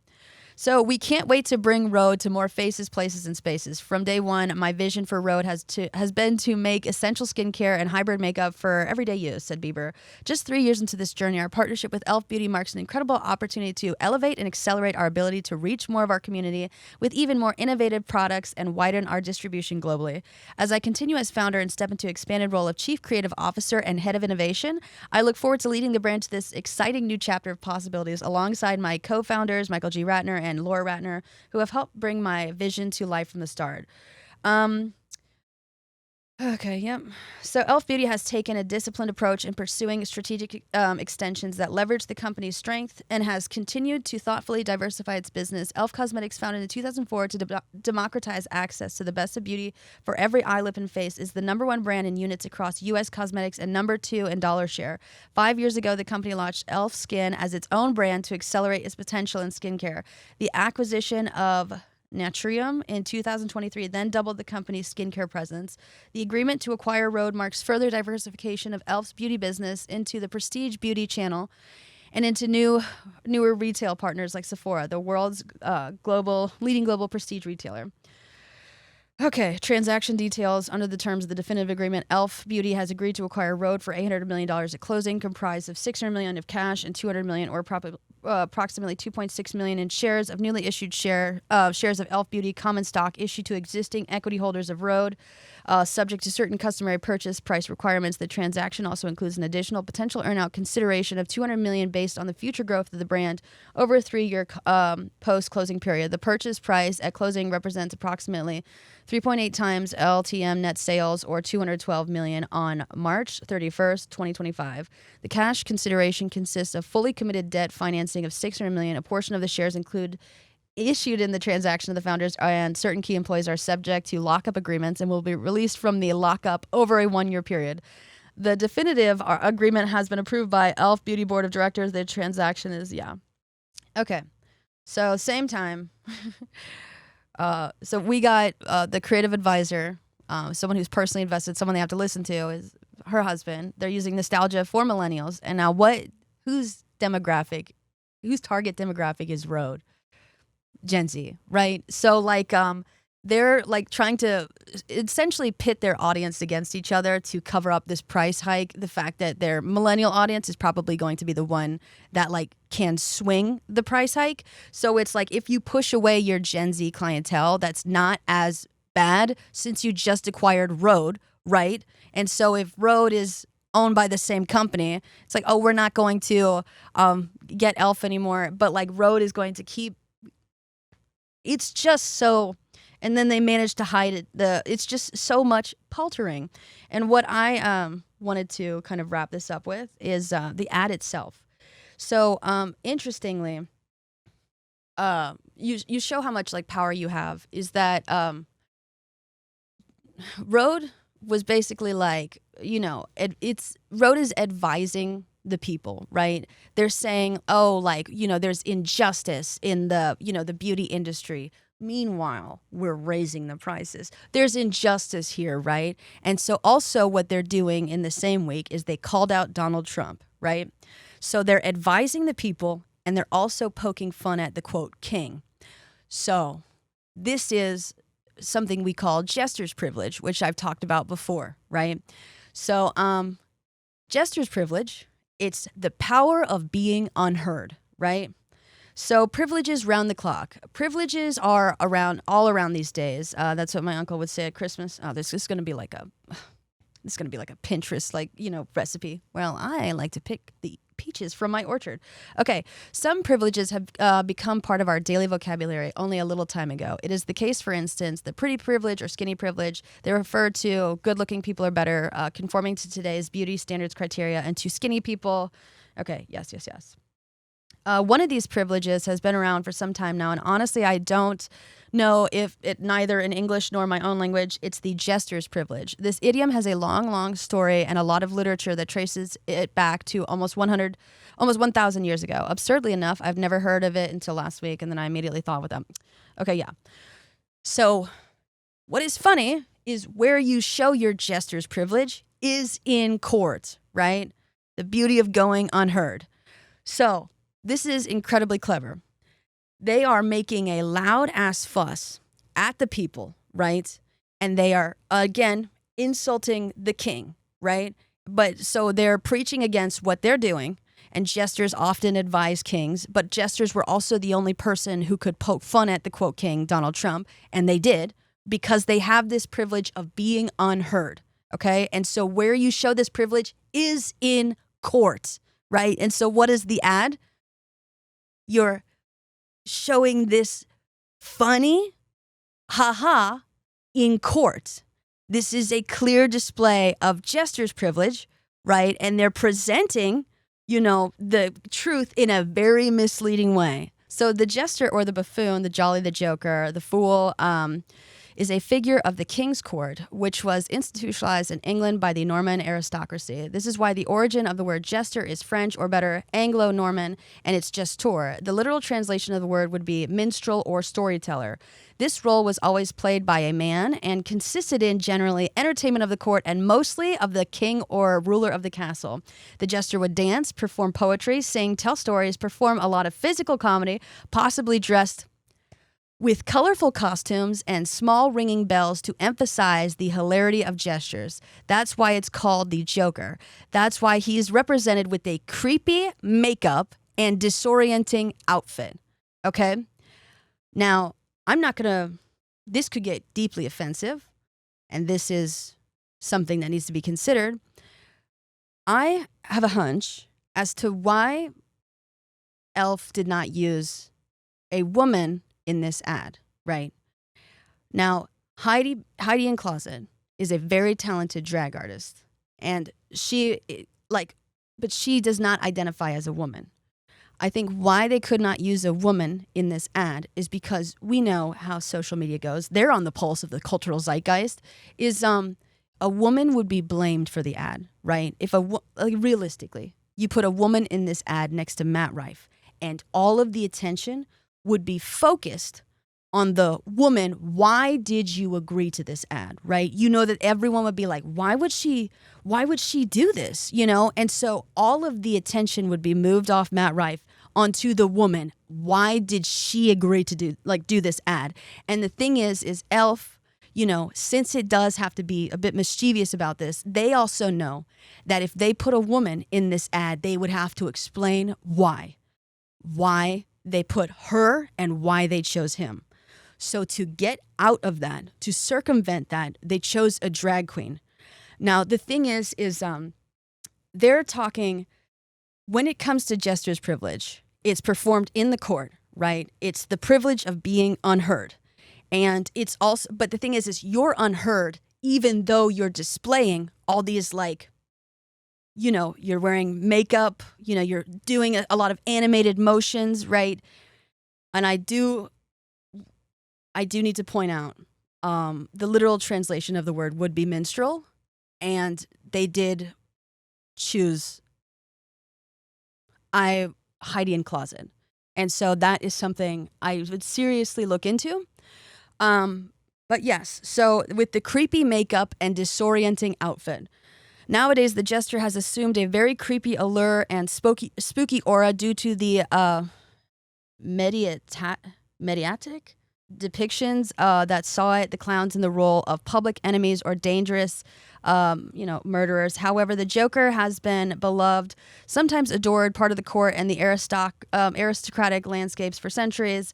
So we can't wait to bring Rhode to more faces, places, and spaces. From day one, my vision for Rhode has been to make essential skincare and hybrid makeup for everyday use, said Bieber. Just 3 years into this journey, our partnership with E.L.F. Beauty marks an incredible opportunity to elevate and accelerate our ability to reach more of our community with even more innovative products and widen our distribution globally. As I continue as founder and step into expanded role of Chief Creative Officer and Head of Innovation, I look forward to leading the brand to this exciting new chapter of possibilities alongside my co-founders, Michael G. Ratner and Laura Ratner, who have helped bring my vision to life from the start. Okay, yep. So E.L.F. Beauty has taken a disciplined approach in pursuing strategic extensions that leverage the company's strength and has continued to thoughtfully diversify its business. E.L.F. Cosmetics, founded in 2004 to democratize access to the best of beauty for every eye, lip, and face, is the #1 brand in units across U.S. cosmetics and #2 in dollar share. 5 years ago, the company launched E.L.F. Skin as its own brand to accelerate its potential in skincare. The acquisition of Naturium in 2023 then doubled the company's skincare presence. The agreement to acquire Rhode marks further diversification of E.L.F.'s beauty business into the prestige beauty channel and into newer retail partners like Sephora, the world's leading global prestige retailer. Okay, transaction details. Under the terms of the definitive agreement, E.L.F. Beauty has agreed to acquire Rhode for $800 million at closing, comprised of $600 million of cash and $200 million, or approximately 2.6 million in shares of newly issued shares of E.L.F. Beauty common stock issued to existing equity holders of Rhode, subject to certain customary purchase price requirements. The transaction also includes an additional potential earnout consideration of $200 million based on the future growth of the brand over a 3-year post-closing period. The purchase price at closing represents approximately 3.8 times LTM net sales, or $212 million on March 31st, 2025. The cash consideration consists of fully committed debt financing of $600 million. A portion of the shares issued in the transaction of the founders and certain key employees are subject to lockup agreements and will be released from the lockup over a 1-year period. The definitive agreement has been approved by E.L.F. Beauty Board of Directors. The transaction is, Okay. So same time. So we got the creative advisor, someone who's personally invested, someone they have to listen to is her husband. They're using nostalgia for millennials. And now whose target demographic is Rhode? Gen Z, right? So like they're like trying to essentially pit their audience against each other to cover up this price hike. The fact that their millennial audience is probably going to be the one that like can swing the price hike. So it's like if you push away your Gen Z clientele, that's not as bad since you just acquired Rhode, right? And so if Rhode is owned by the same company, it's like, oh, we're not going to get E.L.F. anymore, but like Rhode is going to keep. It's just so. And then they managed to hide it. It's just so much paltering. And what I wanted to kind of wrap this up with is the ad itself. So interestingly, you show how much like power you have. Is that Rhode was basically like, Rhode is advising the people, right? They're saying, oh, like, there's injustice in the beauty industry. Meanwhile, we're raising the prices. There's injustice here, right? And so also what they're doing in the same week is they called out Donald Trump, right? So they're advising the people and they're also poking fun at the quote king. So this is something we call jester's privilege, which I've talked about before, right? So jester's privilege, it's the power of being unheard, right? So privileges round the clock. Privileges are all around these days. That's what my uncle would say at Christmas. Oh, this is going to be like This is going to be like a Pinterest, recipe. Well, I like to pick the peaches from my orchard. Okay, some privileges have become part of our daily vocabulary only a little time ago. It is the case, for instance, the pretty privilege or skinny privilege. They refer to good-looking people are better, conforming to today's beauty standards criteria, and to skinny people. Okay, yes. One of these privileges has been around for some time now, and honestly, I don't know if it neither in English nor my own language. It's the jester's privilege. This idiom has a long story and a lot of literature that traces it back to almost 1,000 years ago. Absurdly enough, I've never heard of it until last week, and then I immediately thought with them. Okay, yeah. So what is funny is where you show your jester's privilege is in court, right? The beauty of going unheard. So this is incredibly clever. They are making a loud-ass fuss at the people, right? And they are, again, insulting the king, right? But so they're preaching against what they're doing, and jesters often advise kings, but jesters were also the only person who could poke fun at the, quote, king, Donald Trump, and they did, because they have this privilege of being unheard, okay? And so where you show this privilege is in court, right? And so what is the ad? You're showing this funny haha in court. This is a clear display of jester's privilege, right? And they're presenting, the truth in a very misleading way. So the jester or the buffoon, the jolly, the joker, the fool, is a figure of the king's court, which was institutionalized in England by the Norman aristocracy. This is why the origin of the word jester is French, or better, Anglo-Norman, and it's gestor. The literal translation of the word would be minstrel or storyteller. This role was always played by a man and consisted in generally entertainment of the court and mostly of the king or ruler of the castle. The jester would dance, perform poetry, sing, tell stories, perform a lot of physical comedy, possibly dressed with colorful costumes and small ringing bells to emphasize the hilarity of gestures. That's why it's called the Joker. That's why he's represented with a creepy makeup and disorienting outfit. Okay? Now, this could get deeply offensive, and this is something that needs to be considered. I have a hunch as to why E.L.F. did not use a woman in this ad, right? Now, Heidi in Closet is a very talented drag artist, and but she does not identify as a woman. I think why they could not use a woman in this ad is because we know how social media goes. They're on the pulse of the cultural zeitgeist. A woman would be blamed for the ad, right? If realistically, you put a woman in this ad next to Matt Rife, and all of the attention would be focused on the woman. Why did you agree to this ad, right? You know that everyone would be like, why would she do this, And so all of the attention would be moved off Matt Rife onto the woman. Why did she agree to do this ad? And the thing is E.L.F., since it does have to be a bit mischievous about this, they also know that if they put a woman in this ad, they would have to explain why they put her and why they chose him. So to get out of that, to circumvent that, they chose a drag queen. Now, the thing is they're talking, when it comes to jester's privilege, it's performed in the court, right? It's the privilege of being unheard. And it's also, but the thing is you're unheard even though you're displaying all these you're wearing makeup, you're doing a lot of animated motions, right? And I do need to point out the literal translation of the word would be minstrel, and they did choose Heidi in Closet. And so that is something I would seriously look into. But yes, so with the creepy makeup and disorienting outfit, nowadays the jester has assumed a very creepy allure and spooky aura due to the mediatic depictions that saw the clowns in the role of public enemies or dangerous murderers. However, the Joker has been beloved, sometimes adored, part of the court and the aristocratic landscapes for centuries.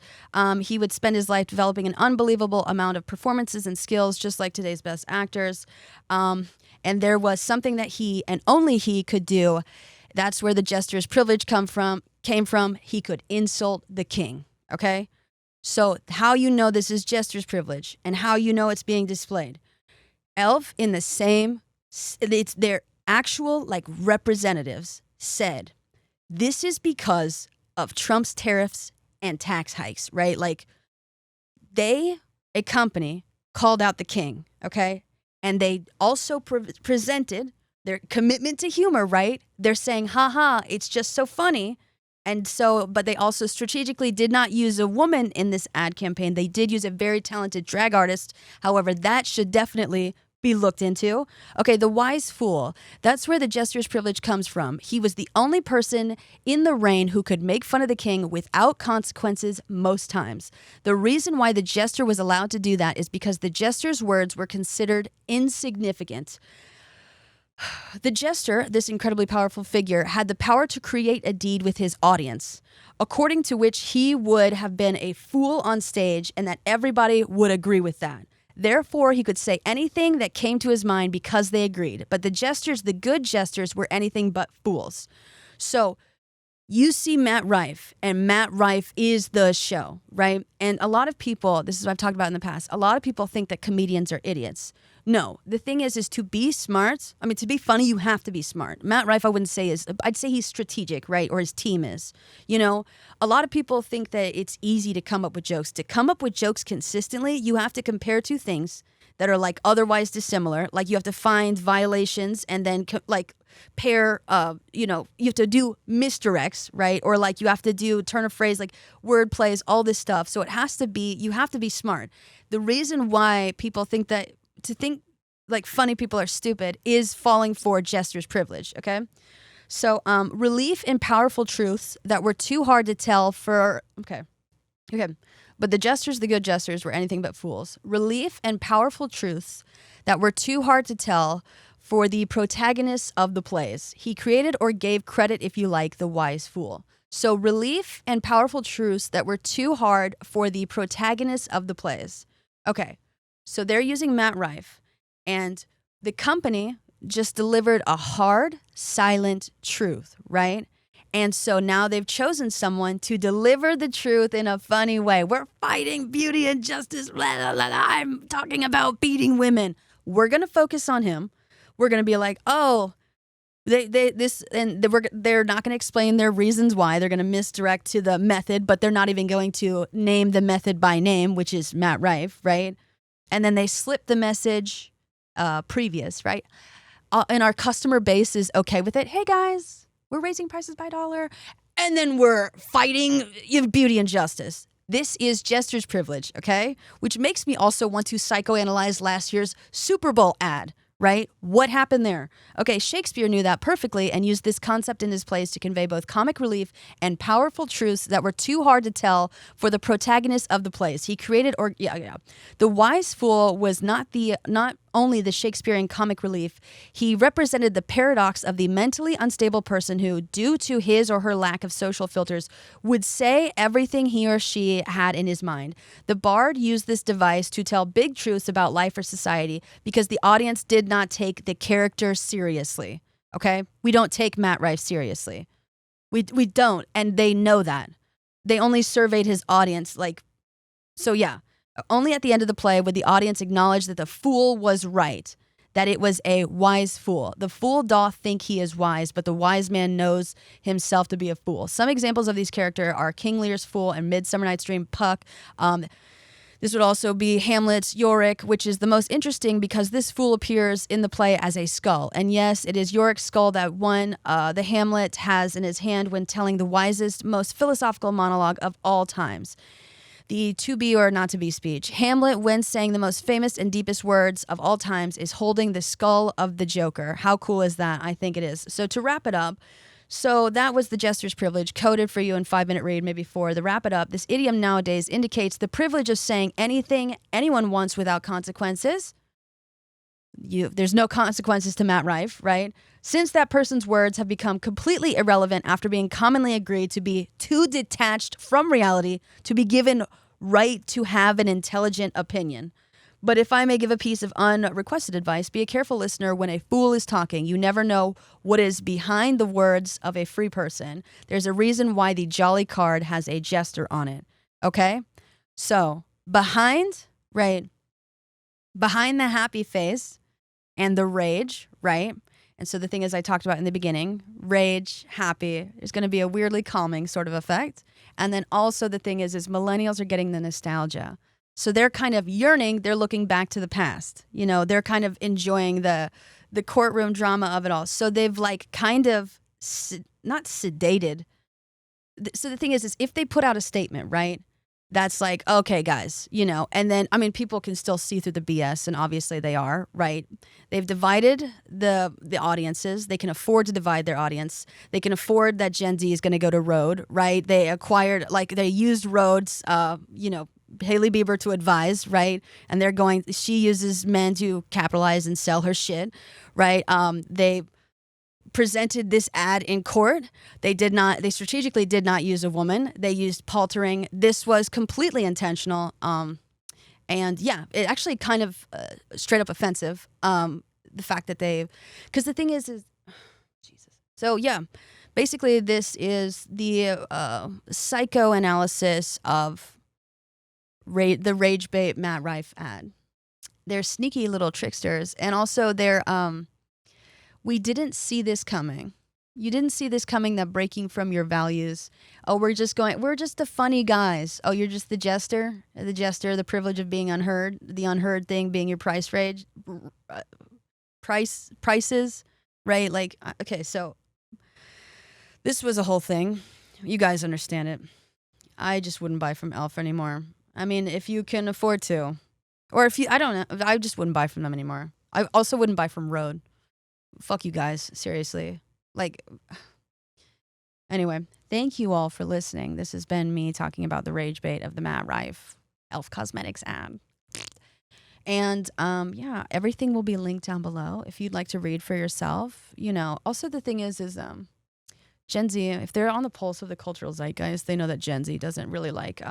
He would spend his life developing an unbelievable amount of performances and skills, just like today's best actors. and there was something that he and only he could do. That's where the jester's privilege came from. He could insult the king, okay? So how you know this is jester's privilege and how you know it's being displayed. E.L.F. in the same, it's their actual like representatives said, this is because of Trump's tariffs and tax hikes, right? Like a company called out the king, okay? And they also presented their commitment to humor, right? They're saying, haha, it's just so funny. And so, but they also strategically did not use a woman in this ad campaign. They did use a very talented drag artist. However, that should definitely be looked into. Okay, the wise fool. That's where the jester's privilege comes from. He was the only person in the reign who could make fun of the king without consequences most times. The reason why the jester was allowed to do that is because the jester's words were considered insignificant. The jester, this incredibly powerful figure, had the power to create a deed with his audience, according to which he would have been a fool on stage and that everybody would agree with that. Therefore, he could say anything that came to his mind because they agreed. But the jesters, the good jesters, were anything but fools. So you see Matt Rife, and Matt Rife is the show, right? And a lot of people, this is what I've talked about in the past, a lot of people think that comedians are idiots. No, the thing is to be smart. I mean, to be funny, you have to be smart. Matt Rife, I wouldn't say I'd say he's strategic, right? Or his team is. You know, a lot of people think that it's easy to come up with jokes. To come up with jokes consistently, you have to compare two things that are like otherwise dissimilar. Like you have to find violations and then pair, you have to do misdirects, right? Or like you have to do turn of phrase, like word plays, all this stuff. So you have to be smart. The reason why people think that, to think like funny people are stupid is falling for jester's privilege, okay? So relief in powerful truths that were too hard to tell for, okay. But the jesters, the good jesters, were anything but fools. Relief and powerful truths that were too hard to tell for the protagonists of the plays. He created or gave credit, if you like, the wise fool. So relief and powerful truths that were too hard for the protagonists of the plays. Okay. So they're using Matt Rife, and the company just delivered a hard, silent truth, right? And so now they've chosen someone to deliver the truth in a funny way. We're fighting beauty and justice. Blah, blah, blah, blah. I'm talking about beating women. We're going to focus on him. We're going to be like, oh, they're not going to explain their reasons why. They're going to misdirect to the method, but they're not even going to name the method by name, which is Matt Rife, right? And then they slip the message previous, right? And our customer base is okay with it. Hey, guys, we're raising prices by $1. And then we're fighting beauty and justice. This is jester's privilege, okay? Which makes me also want to psychoanalyze last year's Super Bowl ad, right? What happened there? Okay, Shakespeare knew that perfectly and used this concept in his plays to convey both comic relief and powerful truths that were too hard to tell for the protagonists of the plays. He created The wise fool was not only the Shakespearean comic relief, he represented the paradox of the mentally unstable person who, due to his or her lack of social filters, would say everything he or she had in his mind. The bard used this device to tell big truths about life or society because the audience did not take the character seriously, okay? We don't take Matt Rife seriously. We don't, and they know that. They only surveyed his audience, only at the end of the play would the audience acknowledge that the fool was right, that it was a wise fool. The fool doth think he is wise, but the wise man knows himself to be a fool. Some examples of these characters are King Lear's fool and Midsummer Night's Dream Puck. This would also be Hamlet's Yorick, which is the most interesting because this fool appears in the play as a skull. And yes, it is Yorick's skull that the Hamlet has in his hand when telling the wisest, most philosophical monologue of all times. The to be or not to be speech. Hamlet, when saying the most famous and deepest words of all times, is holding the skull of the Joker. How cool is that? I think it is. So to wrap it up, so that was the jester's privilege, coded for you in 5-minute read, maybe 4. To wrap it up, this idiom nowadays indicates the privilege of saying anything anyone wants without consequences. There's no consequences to Matt Rife, right? Since that person's words have become completely irrelevant after being commonly agreed to be too detached from reality to be given right to have an intelligent opinion. But if I may give a piece of unrequested advice, be a careful listener when a fool is talking. You never know what is behind the words of a free person. There's a reason why the Jolly card has a jester on it. Okay? So, behind the happy face and the rage, right? And so the thing is, I talked about in the beginning, rage, happy, is going to be a weirdly calming sort of effect. And then also the thing is millennials are getting the nostalgia. So they're kind of yearning, they're looking back to the past. You know, they're kind of enjoying the courtroom drama of it all. So they've like kind of, not sedated. So the thing is if they put out a statement, right? That's like, okay, guys, you know, and then, I mean, people can still see through the BS, and obviously they are, right? They've divided the audiences. They can afford to divide their audience. They can afford that Gen Z is going to go to Rode, right? They acquired, like, they used Rhodes, you know, Hailey Bieber to advise, right? And she uses men to capitalize and sell her shit, right? They presented this ad in court. They strategically did not use a woman. They used Paltering. This was completely intentional. And yeah, it actually kind of straight up offensive. The fact that because the thing is Jesus. So yeah, basically this is the psychoanalysis of the rage bait Matt Rife ad. They're sneaky little tricksters, and also they're we didn't see this coming. You didn't see this coming, that breaking from your values. Oh, we're just the funny guys. Oh, you're just the jester, the privilege of being unheard, the unheard thing being your prices, right? Like, okay, so this was a whole thing. You guys understand it. I just wouldn't buy from E.L.F. anymore. I mean, if you can afford to, or I don't know, I just wouldn't buy from them anymore. I also wouldn't buy from Rode. Fuck you guys, seriously. Like, anyway, thank you all for listening. This has been me talking about the rage bait of the Matt Rife E.L.F. Cosmetics ad. And yeah, everything will be linked down below if you'd like to read for yourself. You know, also the thing is Gen Z, if they're on the pulse of the cultural zeitgeist, they know that Gen Z doesn't really like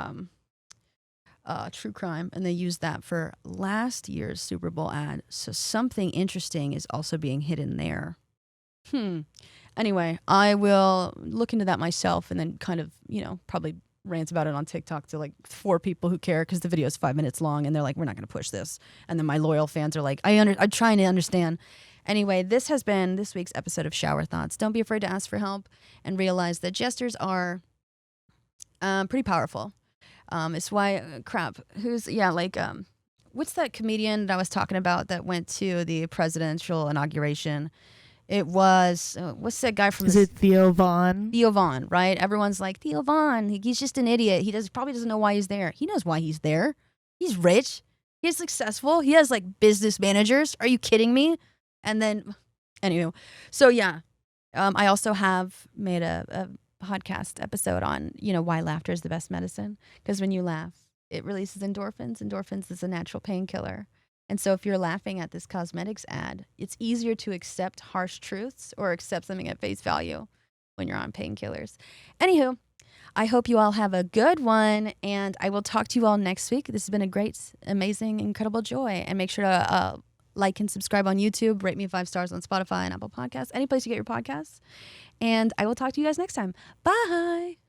true crime, and they used that for last year's Super Bowl ad. So something interesting is also being hidden there. Anyway, I will look into that myself and then kind of, you know, probably rant about it on TikTok to like 4 people who care, because the video is 5 minutes long and they're like, we're not going to push this. And then my loyal fans are like, I'm trying to understand. Anyway, this has been this week's episode of Schauer Thoughts. Don't be afraid to ask for help, and realize that jesters are pretty powerful. It's why, what's that comedian that I was talking about that went to the presidential inauguration? It was, what's that guy from... Is it Theo Von? Theo Von, right? Everyone's like, Theo Von, he's just an idiot. He probably doesn't know why he's there. He knows why he's there. He's rich. He's successful. He has like business managers. Are you kidding me? And then, anyway, so yeah, I also have made a podcast episode on, you know, why laughter is the best medicine. Because when you laugh, it releases endorphins. Endorphins is a natural painkiller. And so if you're laughing at this cosmetics ad, it's easier to accept harsh truths or accept something at face value when you're on painkillers. Anywho, I hope you all have a good one, and I will talk to you all next week. This has been a great, amazing, incredible joy. And make sure to like and subscribe on YouTube, rate me 5 stars on Spotify and Apple Podcasts, any place you get your podcasts. And I will talk to you guys next time. Bye.